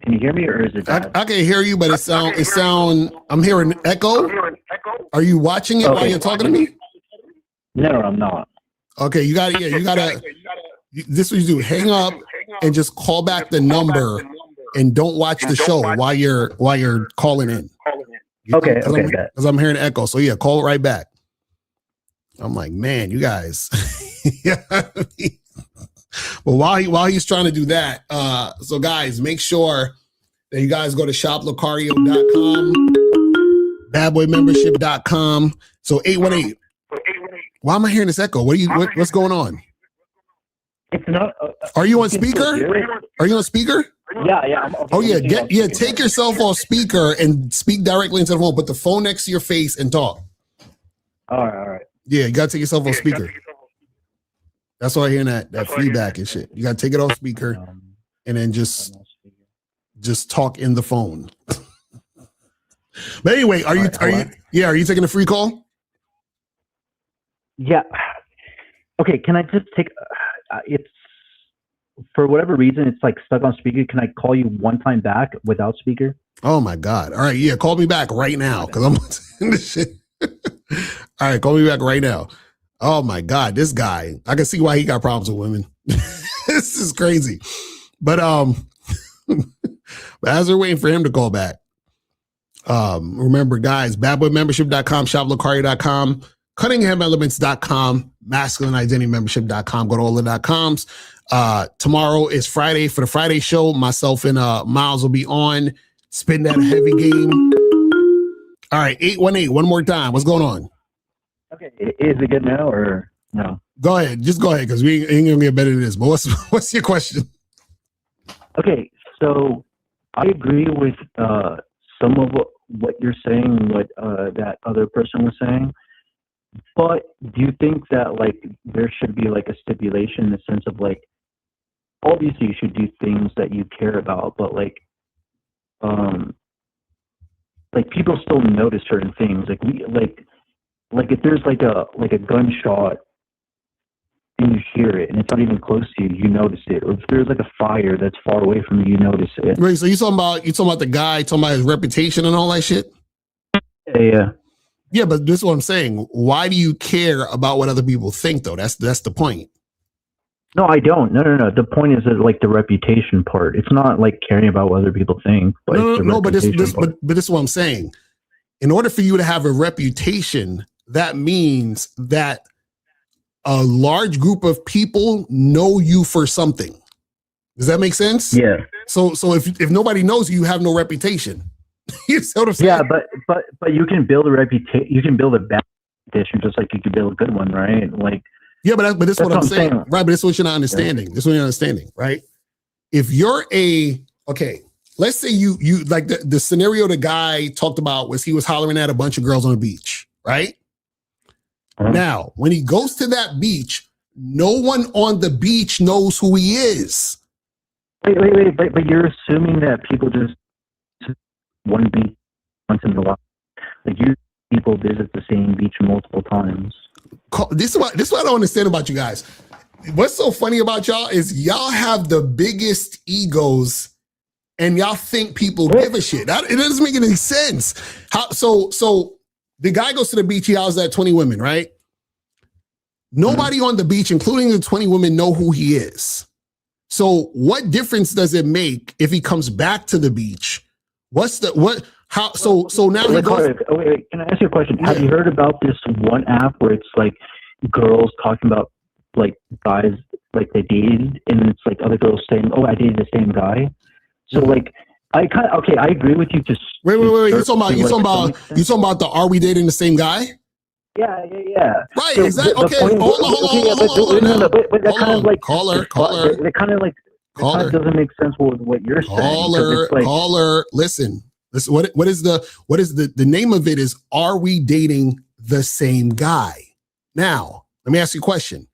Can you hear me, or is it bad? I can hear you, but it sound. I'm hearing echo. Are you watching it while you're talking to me? No, I'm not. Okay, you got. Yeah, you gotta. This is what you do. Hang up, and just call back the number and don't watch the show while you're calling in. Okay, Because I'm hearing echo. So yeah, call it right back. I'm like, man, you guys. Well, while he's trying to do that, so guys, make sure that you guys go to shoplocario.com, badboymembership.com. So 818. Why am I hearing this echo? What's going on? It's not. Are you on speaker? Are you on speaker? Yeah. Oh yeah, take yourself off speaker and speak directly into the phone. Put the phone next to your face and talk. All right. Yeah, you gotta take yourself off speaker. That's why I hear that feedback and shit. You gotta take it off speaker and then just talk in the phone. But anyway, are you taking a free call? Yeah. Okay, can I just take it's for whatever reason it's like stuck on speaker. Can I call you one time back without speaker? Oh my God. All right, yeah, call me back right now because I'm in this shit. All right, call me back right now. Oh my God, this guy. I can see why he got problems with women. This is crazy. But as we're waiting for him to call back, remember guys, badboymembership.com, shoplocario.com, cunninghamelements.com, masculineidentitymembership.com. Go to all the .coms. Tomorrow is Friday for the Friday show. Myself and Miles will be on. Spin that heavy game. All right, 818, one more time. What's going on? Okay, is it good now or no? Go ahead. Just go ahead because we ain't going to get better than this. But what's your question? Okay, so I agree with some of what you're saying, what that other person was saying. But do you think that like there should be like a stipulation in the sense of like, obviously you should do things that you care about, but like people still notice certain things. Like if there's like a gunshot and you hear it and it's not even close to you, you notice it. Or if there's like a fire that's far away from you, you notice it. Right. So you talking about the guy talking about his reputation and all that shit? Yeah. Yeah, but this is what I'm saying. Why do you care about what other people think though? That's the point. No, I don't. No. The point is that like the reputation part. It's not like caring about what other people think. But but this is what I'm saying. In order for you to have a reputation, that means that a large group of people know you for something. Does that make sense? Yeah. So if nobody knows you, you have no reputation. You see what I'm saying? Yeah, but you can build a reputation. You can build a bad reputation just like you can build a good one, right? Like. Yeah, but this is what I'm saying. Right, but this is what you're not understanding. This is what you're not understanding, right? If you're let's say you like the scenario the guy talked about was he was hollering at a bunch of girls on the beach, right? Uh-huh. Now, when he goes to that beach, no one on the beach knows who he is. Wait, but you're assuming that people just one beach once in a while. Like people visit the same beach multiple times. This is what I don't understand about you guys. What's so funny about y'all is y'all have the biggest egos and y'all think people give a shit. It doesn't make any sense. So the guy goes to the beach, he hours at 20 women, right? Nobody on the beach, including the 20 women, know who he is. So what difference does it make if he comes back to the beach? So now he goes. Wait, can I ask you a question? Yeah. Have you heard about this one app where it's like girls talking about like guys like they dated, and it's like other girls saying, "Oh, I dated the same guy." So like, I agree with you. Just wait. You talking about the "Are we dating the same guy"? Yeah. Right, so exactly. Okay, hold on. But that kind of like caller. It kind of like doesn't make sense with what you're saying. Caller, listen. What is the name of it is Are We Dating the Same Guy? Now, let me ask you a question.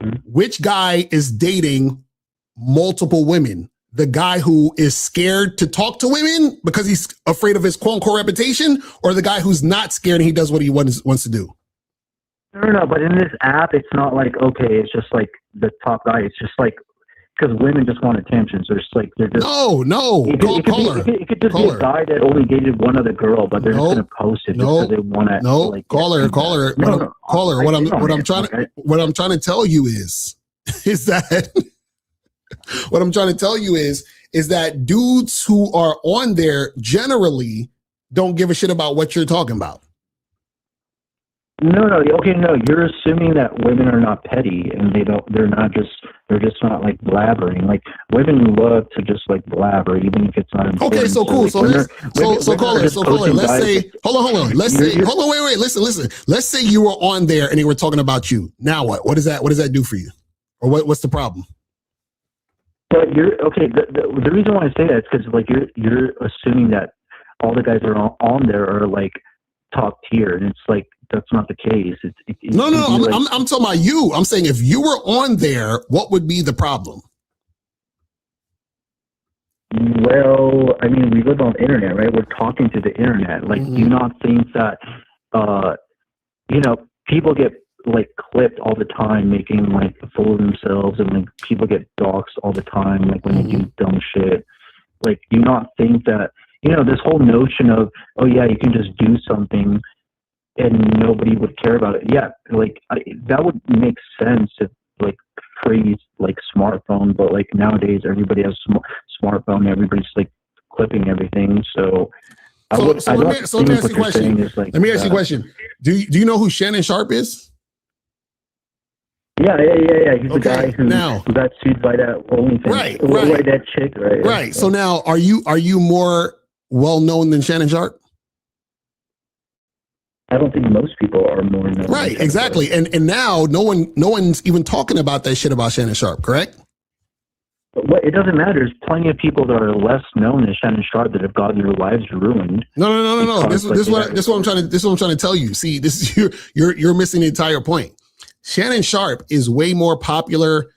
Mm-hmm. Which guy is dating multiple women? The guy who is scared to talk to women because he's afraid of his quote-unquote reputation, or the guy who's not scared and he does what he wants to do? No, but in this app, it's not like, okay, it's just like the top guy. It's just like, because women just want attention, so it's like they're just no. It could just be a guy that only dated one other girl, but they're just gonna post it because they want to. Caller. What I'm trying to tell you is that What I'm trying to tell you is that dudes who are on there generally don't give a shit about what you're talking about. No, okay, no, you're assuming that women are not petty and they're just not like blabbering. Like women love to just like blabber, even if it's not important. Okay, so cool. Like, caller, let's say, hold on. Let's say, wait, listen. Let's say you were on there and they were talking about you. Now what? What does that do for you? Or what's the problem? But you're okay. The reason why I say that is because like you're assuming that all the guys that are on there are like top tier, and it's like that's not the case. No. I'm talking about you. I'm saying if you were on there, what would be the problem? Well, I mean, we live on the internet, right? We're talking to the internet. Like, do you not think that, people get like clipped all the time, making like a fool of themselves, and like people get doxxed all the time, like when they do dumb shit. Like, do you not think that, this whole notion of, oh yeah, you can just do something and nobody would care about it. Yeah, like that would make sense if like pre like smartphone, but like nowadays everybody has smartphone, everybody's like clipping everything. So let me ask you a question. Let me ask you a question. Do you know who Shannon Sharp is? Yeah. He's the guy who got sued by that OnlyFans, right. By that chick, right? Right. So now, are you more well known than Shannon Sharp? I don't think most people are more known. Right, exactly. And now no one's even talking about that shit about Shannon Sharp, correct? But it doesn't matter. There's plenty of people that are less known than Shannon Sharp that have gotten their lives ruined. No. This is what I'm trying to tell you. See, this is you're missing the entire point. Shannon Sharp is way more popular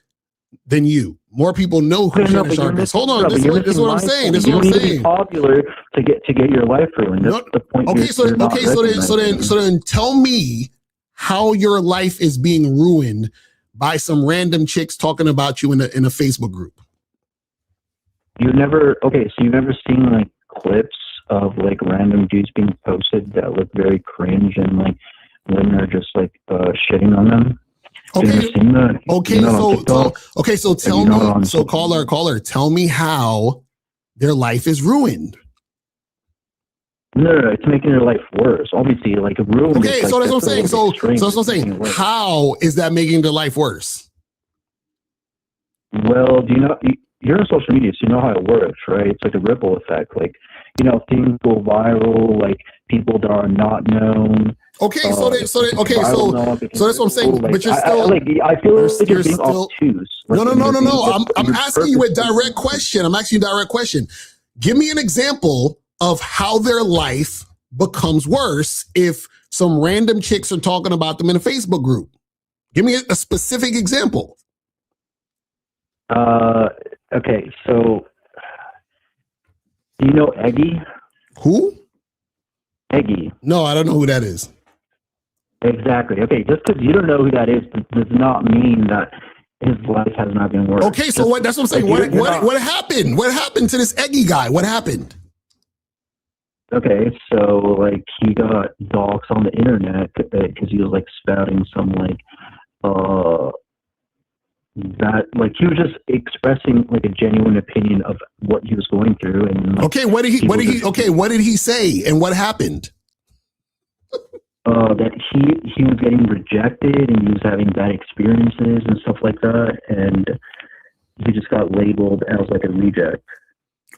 than you. More people know who Shannon Sharp is. Hold on, this is what I'm saying. This is what I'm saying. You need to be popular to get your life ruined. That's the point. So then tell me how your life is being ruined by some random chicks talking about you in a Facebook group. You've never seen like clips of like random dudes being posted that look very cringe and like women are just like shitting on them. So tell me, caller, tell me how their life is ruined. No, it's making their life worse. Obviously, like ruined. Okay, so that's what I'm saying. So that's what I'm saying. How is that making their life worse? Well, you're on social media, so you know how it works, right? It's like a ripple effect. Like, things go viral, like people that are not known. Okay, so that's what I'm saying. But you're still. I feel like you're being obtuse. No. I'm asking you a direct question. Give me an example of how their life becomes worse if some random chicks are talking about them in a Facebook group. Give me a specific example. Okay, so do you know Eggy? Who? Eggy. No, I don't know who that is. Exactly. Okay, just because you don't know who that is does not mean that his life has not been worse. Okay, so that's what I'm saying. What happened? What happened to this Eggy guy? What happened? Okay, so like he got doxxed on the internet because he was like spouting some like that like he was just expressing like a genuine opinion of what he was going through. And like, what did he say and what happened? That he was getting rejected and he was having bad experiences and stuff like that, and he just got labeled as like a reject.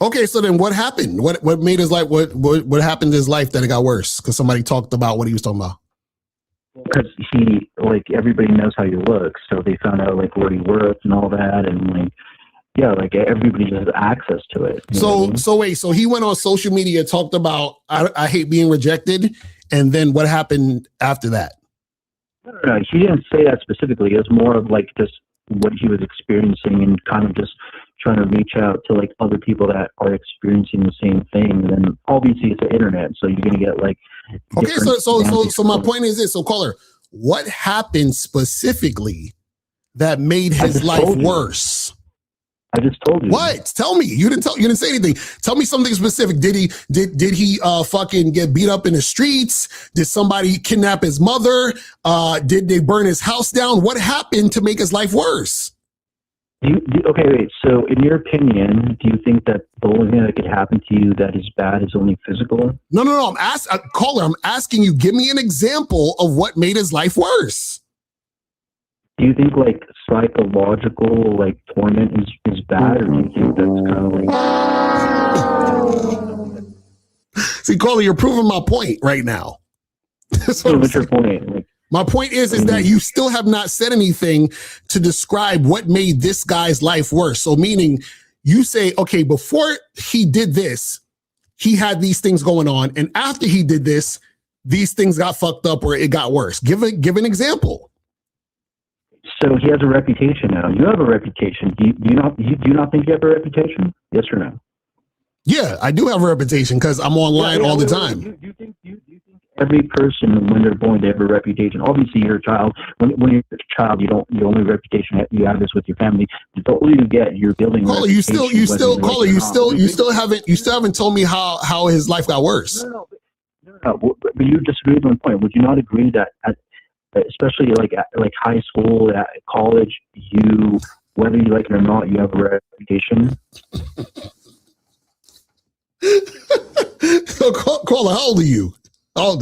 Okay, so then what happened? What made his life? What happened to his life that it got worse? Because somebody talked about what he was talking about. Because he like everybody knows how he looks, so they found out like what he worked and all that, and like yeah, like everybody has access to it. So he went on social media, talked about I hate being rejected. And then what happened after that? No, he didn't say that specifically. It was more of like just what he was experiencing and kind of just trying to reach out to like other people that are experiencing the same thing. And then obviously it's the internet, so you're gonna get like. Okay, so my point is this. So caller, what happened specifically that made his life worse? I just told you. What? Tell me. You didn't say anything. Tell me something specific. Did he fucking get beat up in the streets? Did somebody kidnap his mother? Did they burn his house down? What happened to make his life worse? Okay, wait. So, in your opinion, do you think that the only thing that could happen to you that is bad is only physical? No. Caller, I'm asking you, give me an example of what made his life worse. Do you think like psychological like torment is bad, or do you think that's kind of like? See, caller, you're proving my point right now. That's what what's your point? Like, my point is that you still have not said anything to describe what made this guy's life worse. So meaning you say, okay, before he did this, he had these things going on. And after he did this, these things got fucked up or it got worse. Give an example. So he has a reputation now. You have a reputation. Do you not think you have a reputation? Yes or no? Yeah, I do have a reputation because I'm online all the time. Do you think every person, when they're born, they have a reputation? Obviously, you're a child. When you're a child, your only reputation you have is with your family. The older you get, you're building. Caller, you still haven't told me how his life got worse. No, but you disagree with my point. Would you not agree that especially like high school, at college, you, whether you like it or not, you have a reputation? So, caller, how old are you? What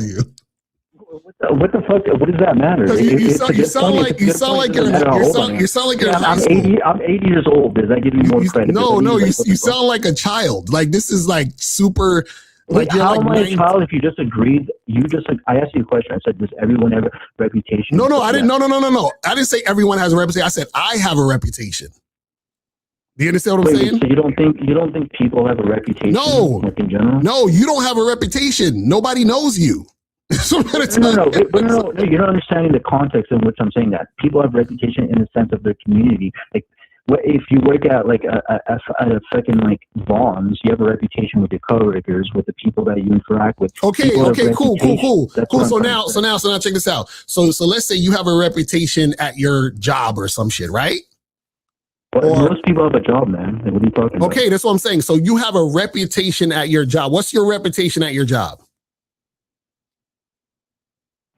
the fuck? What does that matter? You sound like you're I'm 80 years old. Does that give you more credit? No. You sound like a child. Like this is like super. Like how am I a child if you just agreed? I asked you a question. I said, does everyone have a reputation? No. I didn't. No. I didn't say everyone has a reputation. I said I have a reputation. Do you understand what I'm saying? So you don't think people have a reputation? No. Like in general? No, you don't have a reputation. Nobody knows you. No, you're not understanding the context in which I'm saying that. People have reputation in the sense of their community. Like, if you work at like a fucking like Vaughn's, you have a reputation with your coworkers, with the people that you interact with. Okay, cool. So now check this out. So let's say you have a reputation at your job or some shit, right? Most people have a job, man. Like, what are you talking about? Okay, that's what I'm saying. So you have a reputation at your job. What's your reputation at your job?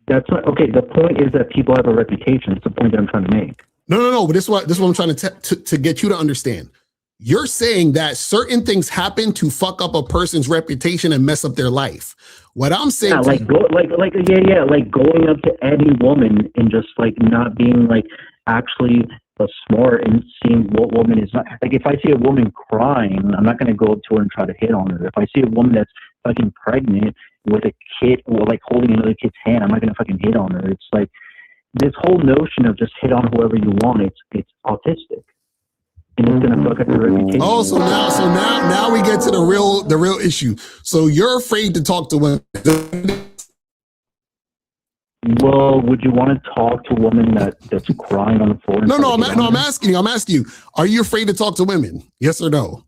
That's not, okay. The point is that people have a reputation. It's the point that I'm trying to make. No. But this is what I'm trying to get you to understand. You're saying that certain things happen to fuck up a person's reputation and mess up their life. What I'm saying, like going up to any woman and just like not being like actually smart and seeing what woman is not. Like if I see a woman crying, I'm not going to go up to her and try to hit on her. If I see a woman that's fucking pregnant with a kid or like holding another kid's hand, I'm not going to fucking hit on her. It's like this whole notion of just hit on whoever you want. It's autistic. And it's gonna fuck up your reputation. Oh, so now we get to the real issue. So you're afraid to talk to women. Well, would you want to talk to a woman that's crying on the floor? I'm asking you. Are you afraid to talk to women? Yes or no?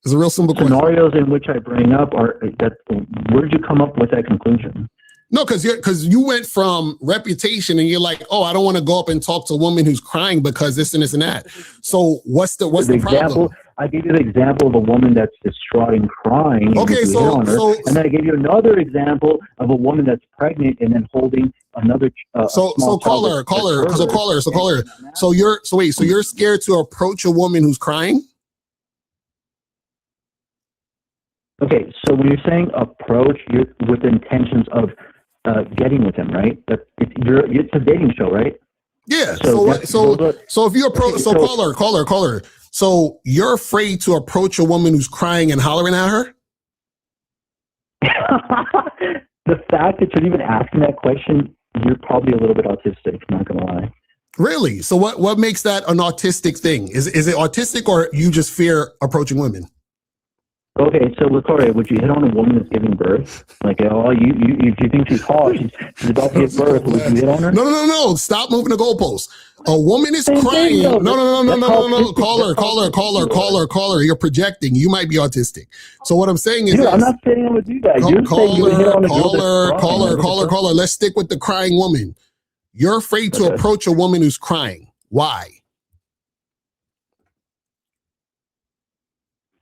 It's a real simple question. Scenarios in which I bring up are that. Where did you come up with that conclusion? No, because you went from reputation and you're like, oh, I don't want to go up and talk to a woman who's crying because this and this and that. So what's the problem? I gave you the example of a woman that's distraught and crying. Okay, and then I gave you another example of a woman that's pregnant and then holding another. So you're scared to approach a woman who's crying? Okay, so when you're saying approach, you're with intentions of getting with him, right? It's a dating show, right? Yeah. So if you approach, caller. So you're afraid to approach a woman who's crying and hollering at her? The fact that you're even asking that question, you're probably a little bit autistic. I'm not gonna lie. Really? So what makes that an autistic thing? Is it autistic or you just fear approaching women? Okay, so Locario, would you hit on a woman that's giving birth? Like, if you think she's hot, she's about to give birth, would you hit on her? No. Stop moving the goalposts. A woman is crying. No. Caller. You're projecting. You might be autistic. So what I'm saying is, dude, I'm not saying I would do that. You're saying you would hit on a girl. Caller. Let's stick with the crying woman. You're afraid to approach a woman who's crying. Why?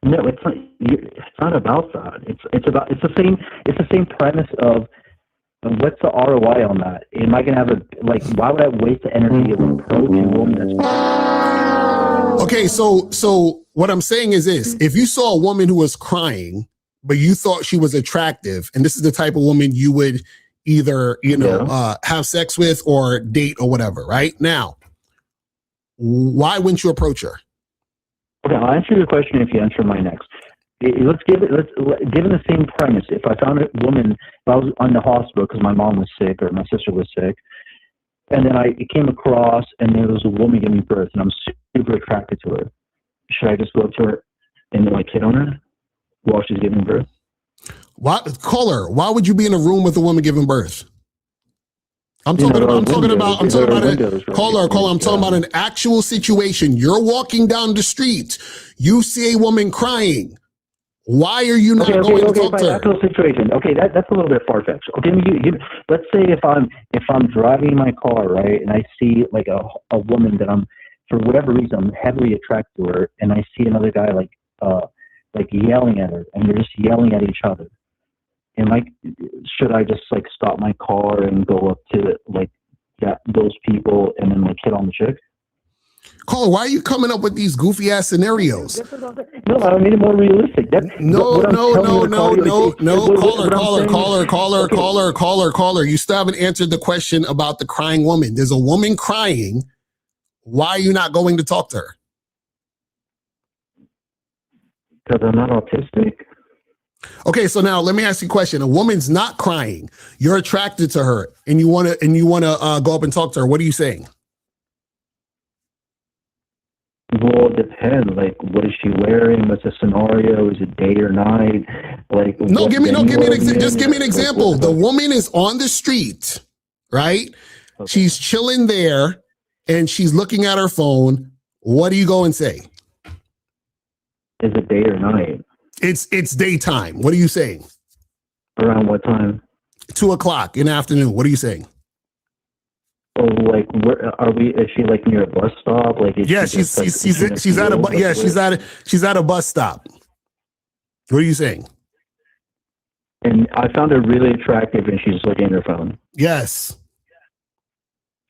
No, it's not about that. It's the same premise of what's the ROI on that? Am I gonna have why would I waste the energy of approaching a woman that's Okay, so what I'm saying is this: if you saw a woman who was crying, but you thought she was attractive, and this is the type of woman you would either have sex with or date or whatever, right? Now, why wouldn't you approach her? Okay, I'll answer your question if you answer my next. Given the same premise, if I found a woman, if I was on the hospital because my mom was sick or my sister was sick, and then I came across and there was a woman giving birth, and I'm super attracted to her, should I just go up to her and like hit on her while she's giving birth? Why, caller? Why would you be in a room with a woman giving birth? I'm talking about an actual situation. You're walking down the street. You see a woman crying. Why are you not going to talk to her? Actual situation. Okay, that's a little bit far fetched. Okay, let's say if I'm driving my car, right, and I see like a woman that I'm, for whatever reason, I'm heavily attracted to her, and I see another guy like yelling at her, and they're just yelling at each other. And like, should I just like stop my car and go up to like those people and then like hit on the chick? Caller, why are you coming up with these goofy ass scenarios? No, I made it more realistic. Caller. You still haven't answered the question about the crying woman. There's a woman crying. Why are you not going to talk to her? Because I'm not autistic. Okay, so now let me ask you a question. A woman's not crying. You're attracted to her, and you wanna go up and talk to her. What are you saying? Well, it depends. Like, what is she wearing? What's the scenario? Is it day or night? Like, give me an example. The woman is on the street, right? Okay. She's chilling there, and she's looking at her phone. What do you go and say? Is it day or night? It's daytime. What are you saying? Around what time? 2:00 in the afternoon. What are you saying? Oh, like where are we? Is she like near a bus stop? Like she's at a bus stop. What are you saying? And I found her really attractive, and she's looking at her phone. Yes.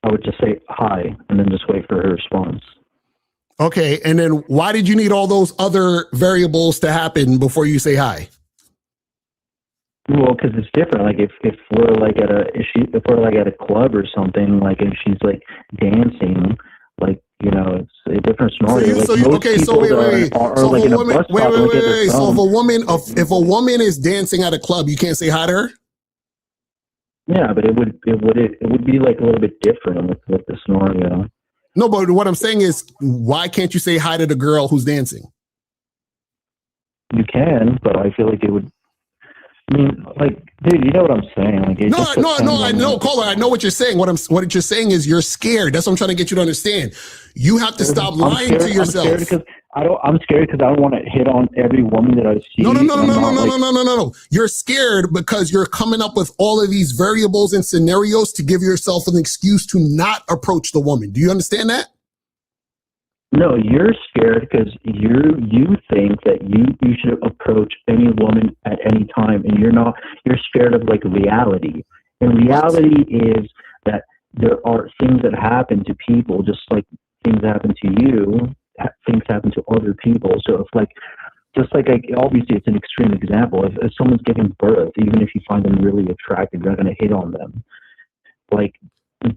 I would just say hi, and then just wait for her response. Okay, and then why did you need all those other variables to happen before you say hi? Well, because it's different. Like if we're like at a club or something, like if she's like dancing, like it's a different scenario. So if a woman is dancing at a club, you can't say hi to her. Yeah, but it would be like a little bit different with the scenario. No, but what I'm saying is, why can't you say hi to the girl who's dancing? You can, but I feel like it would. I mean, like, dude, you know what I'm saying? Like, I know, caller. I know what you're saying. What you're saying is you're scared. That's what I'm trying to get you to understand. You have to stop lying to yourself. I'm scared because I don't want to hit on every woman that I see. No. You're scared because you're coming up with all of these variables and scenarios to give yourself an excuse to not approach the woman. Do you understand that? No, you're scared because you think that you should approach any woman at any time, and you're scared of like reality. And reality is that there are things that happen to people, just like things happen to you, things happen to other people. So if like, obviously it's an extreme example. If someone's giving birth, even if you find them really attractive, you're not going to hit on them. Like,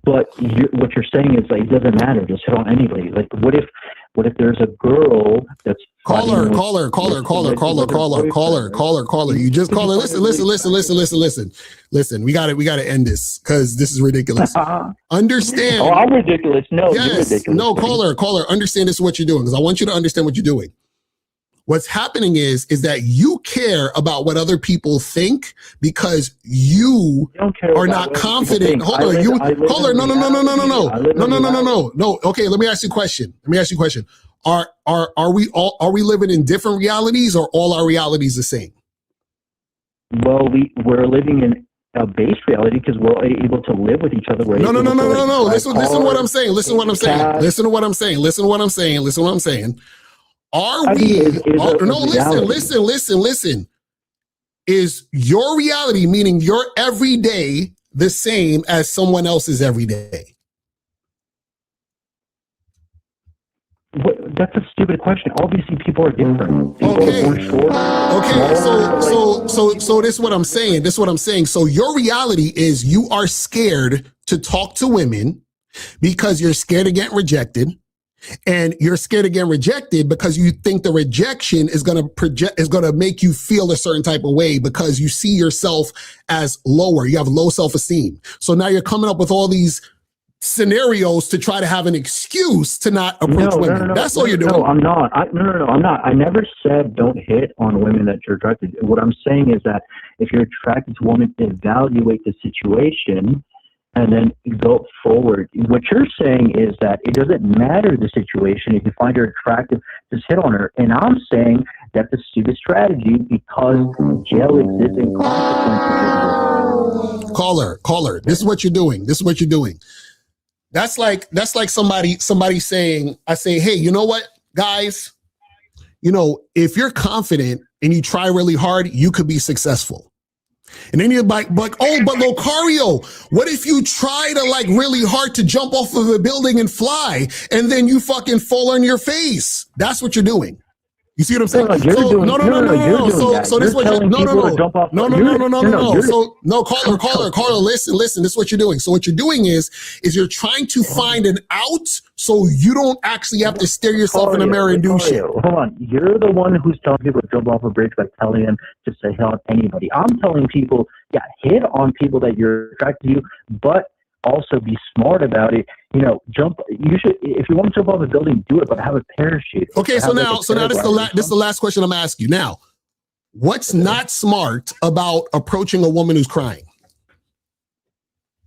but what you're saying is like, it doesn't matter. Just hit on anybody. Like, what if there's a girl that's caller. You just call her. Listen. We gotta end this because this is ridiculous. Understand? Oh, I'm ridiculous. No, yes, you're ridiculous. No, caller. Understand this is what you're doing because I want you to understand what you're doing. What's happening is that you care about what other people think because you are not confident. Hold on, no. Okay, let me ask you a question. Are we living in different realities or all our realities the same? Well, we're living in a base reality because we're able to live with each other. No. Listen to what I'm saying. Listen to what I'm saying. Are we? Listen. Is your reality, meaning your everyday, the same as someone else's everyday? that's a stupid question. Obviously, people are different. People are born short. Okay, so this is what I'm saying. This is what I'm saying. So your reality is you are scared to talk to women because you're scared of getting rejected. And you're scared of getting rejected because you think the rejection is going to make you feel a certain type of way because you see yourself as lower. You have low self-esteem. So now you're coming up with all these scenarios to try to have an excuse to not approach women. That's all you're doing. No, I'm not. I'm not. I never said don't hit on women that you're attracted to. What I'm saying is that if you're attracted to women, evaluate the situation and then go forward. What you're saying is that it doesn't matter the situation. If you find her attractive, just hit on her. And I'm saying that's a stupid strategy because jail exists and consequences exist. Caller. This is what you're doing. That's like somebody saying, I say, hey, you know what, guys? You know, if you're confident and you try really hard, you could be successful. And then you're like, oh, but Locario, what if you try to like really hard to jump off of a building and fly and then you fucking fall on your face? That's what you're doing. You see what I'm saying? So this is what caller, listen, this is what you're doing. So what you're doing is you're trying to find an out so you don't actually have to stare yourself in the mirror and do shit. Hold on. You're the one who's telling people to jump off a bridge by telling them to say hit on anybody. I'm telling people, hit on people that you're attracted to, but also be smart about it. You know, you should, if you want to jump off a building, do it, but have a parachute. Okay, so now this is the last question I'm asking you. Now, what's not smart about approaching a woman who's crying?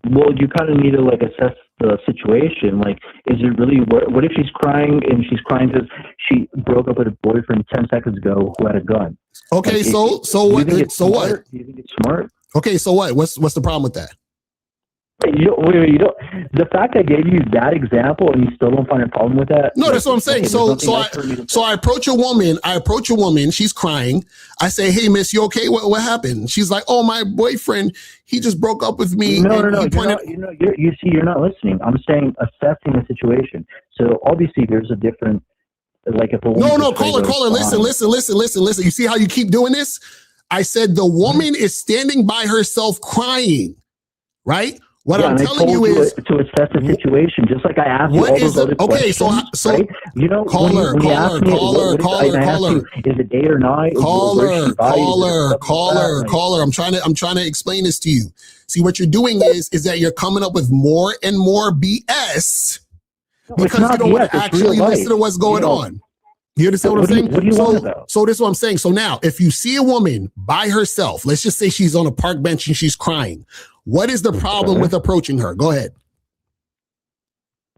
Well, you kind of need to like assess the situation. Like, is it really, what if she's crying and she's crying because she broke up with a boyfriend 10 seconds ago who had a gun? Okay, like, so what? Do you think it's smart? Okay, so what? What's the problem with that? The fact I gave you that example and you still don't find a problem with that? No, that's what I'm saying. So I approach a woman. She's crying. I say, "Hey, miss, you okay? What happened?" She's like, "Oh, my boyfriend, he just broke up with me." No. You're not listening. I'm saying assessing the situation. So obviously, there's a different, like if a woman. No, caller. Listen. You see how you keep doing this? I said the woman is standing by herself crying, right? What I'm telling you is to assess the situation, just like I asked you all those other questions. So right? You know, caller. Is it day or night? Caller. I'm trying to explain this to you. See, what you're doing is that you're coming up with more and more BS because you don't want to actually listen to what's going on. You understand what I'm saying? What do you want about? So this is what I'm saying. So now, if you see a woman by herself, let's just say she's on a park bench and she's crying. What is the problem with approaching her? Go ahead.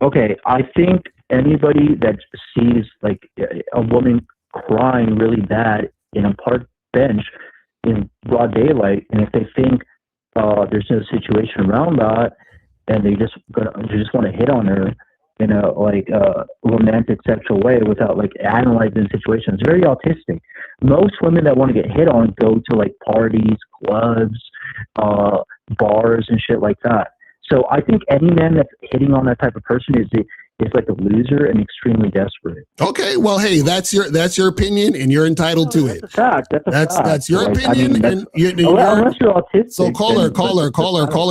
Okay, I think anybody that sees like a woman crying really bad in a park bench in broad daylight, and if they think there's no situation around that, and they just want to hit on her in a like romantic sexual way without like analyzing the situation, it's very autistic. Most women that want to get hit on go to like parties, clubs, bars and shit like that. So I think any man that's hitting on that type of person is like a loser and extremely desperate. Okay, well, hey, that's your opinion, and you're entitled to it. That's a fact. That's your opinion, unless you're autistic. So caller,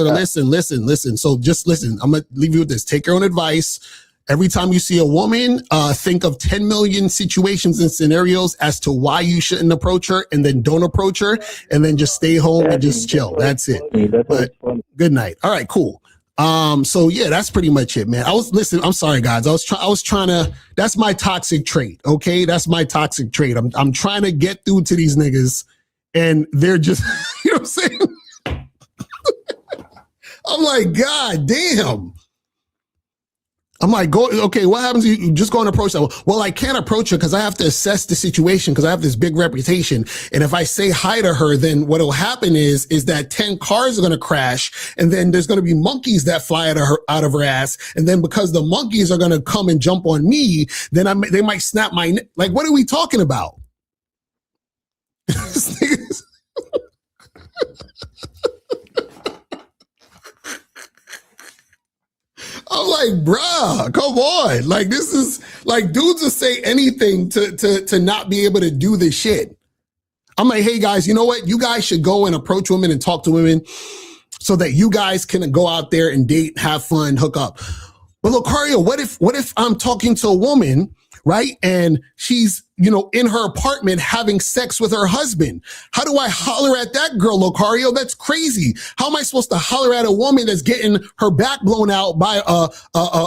listen. So just listen. I'm gonna leave you with this. Take your own advice. Every time you see a woman, think of 10 million situations and scenarios as to why you shouldn't approach her, and then don't approach her, and then just stay home and just chill. That's it. But good night. All right, cool. So yeah, that's pretty much it, man. I'm sorry, guys. I was trying to, that's my toxic trait. Okay. That's my toxic trait. I'm trying to get through to these niggas and they're just, you know what I'm saying? I'm like, God damn. I'm like, okay, what happens if you just go and approach her? Well, I can't approach her because I have to assess the situation because I have this big reputation. And if I say hi to her, then what will happen is that 10 cars are going to crash. And then there's going to be monkeys that fly out of her ass. And then because the monkeys are going to come and jump on me, then they might snap my neck. Like, what are we talking about? I'm like, bruh, come on. Like, this is like dudes will say anything to not be able to do this shit. I'm like, hey guys, you know what? You guys should go and approach women and talk to women so that you guys can go out there and date, have fun, hook up. But Locario, what if I'm talking to a woman, right? And she's, in her apartment having sex with her husband. How do I holler at that girl, Locario? That's crazy. How am I supposed to holler at a woman that's getting her back blown out by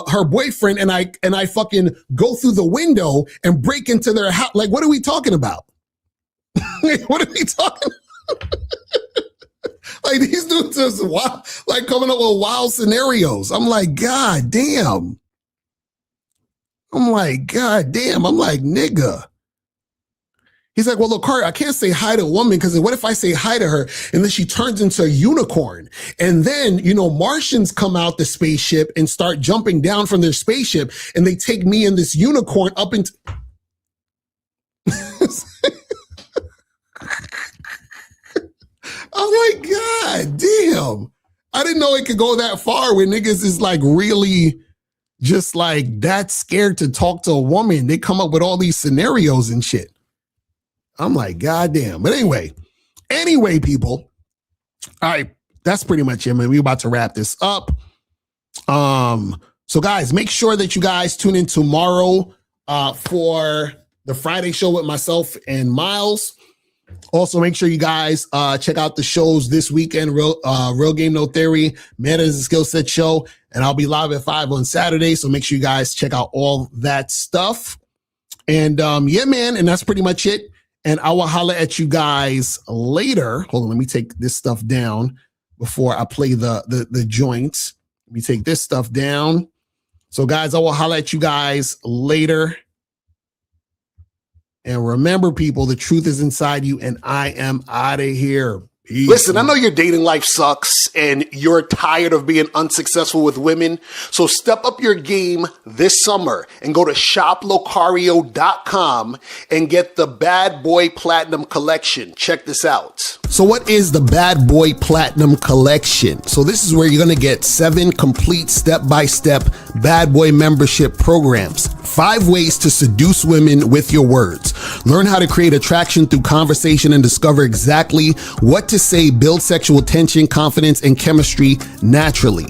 her boyfriend and I fucking go through the window and break into their house? Like, what are we talking about? What are we talking about? Like, these dudes are wild, like coming up with wild scenarios. I'm like, God damn. I'm like, nigga. He's like, well, Locario, I can't say hi to a woman because what if I say hi to her and then she turns into a unicorn? And then, Martians come out the spaceship and start jumping down from their spaceship and they take me and this unicorn up into... I'm like, God damn. I didn't know it could go that far where niggas is like really just like that scared to talk to a woman. They come up with all these scenarios and shit. I'm like, God damn. But anyway, people. All right, that's pretty much it, man. We're about to wrap this up. So guys, make sure that you guys tune in tomorrow for the Friday show with myself and Miles. Also, make sure you guys check out the shows this weekend, Real Game No Theory, Man is a Skill Set Show, and I'll be live at 5 on Saturday, so make sure you guys check out all that stuff. And yeah, man, and that's pretty much it. And I will holler at you guys later. Hold on, let me take this stuff down before I play the joints. Let me take this stuff down. So guys, I will holler at you guys later. And remember, people, the truth is inside you, and I am out of here. Peace. Listen, I know your dating life sucks and you're tired of being unsuccessful with women. So step up your game this summer and go to shoplocario.com and get the Bad Boy Platinum Collection. Check this out. So what is the Bad Boy Platinum Collection? So this is where you're going to get 7 complete step-by-step Bad Boy membership programs. 5 ways to seduce women with your words. Learn how to create attraction through conversation and discover exactly what to say, build sexual tension, confidence, and chemistry naturally.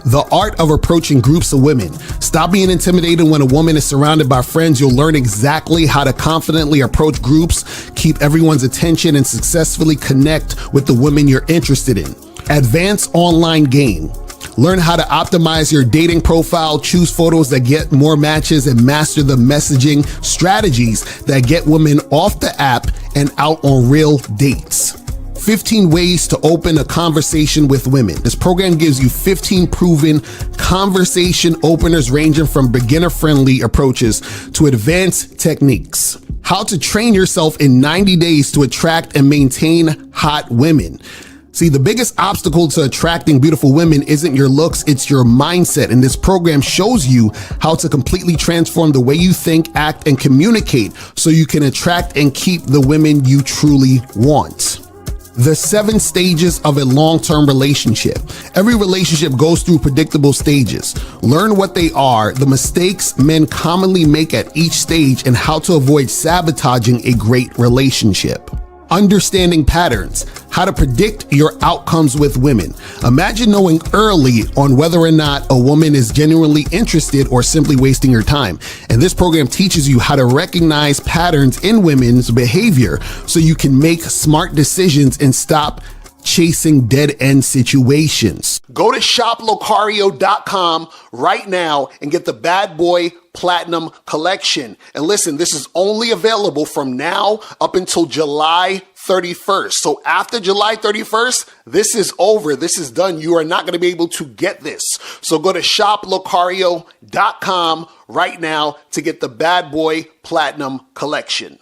The art of approaching groups of women. Stop being intimidated when a woman is surrounded by friends. You'll learn exactly how to confidently approach groups, keep everyone's attention, and successfully connect with the women you're interested in. Advanced online game. Learn how to optimize your dating profile, choose photos that get more matches, and master the messaging strategies that get women off the app and out on real dates. 15 ways to open a conversation with women. This program gives you 15 proven conversation openers ranging from beginner-friendly approaches to advanced techniques. How to train yourself in 90 days to attract and maintain hot women. See, the biggest obstacle to attracting beautiful women isn't your looks, it's your mindset. And this program shows you how to completely transform the way you think, act, and communicate so you can attract and keep the women you truly want. The 7 stages of a long-term relationship. Every relationship goes through predictable stages. Learn what they are, the mistakes men commonly make at each stage, and how to avoid sabotaging a great relationship. Understanding patterns, how to predict your outcomes with women. Imagine knowing early on whether or not a woman is genuinely interested or simply wasting your time. And this program teaches you how to recognize patterns in women's behavior so you can make smart decisions and stop chasing dead-end situations. Go to shoplocario.com right now and get the Bad Boy Platinum Collection. And listen, this is only available from now up until July 31st. So after July 31st, this is over. This is done. You are not going to be able to get this. So go to shoplocario.com right now to get the Bad Boy Platinum Collection.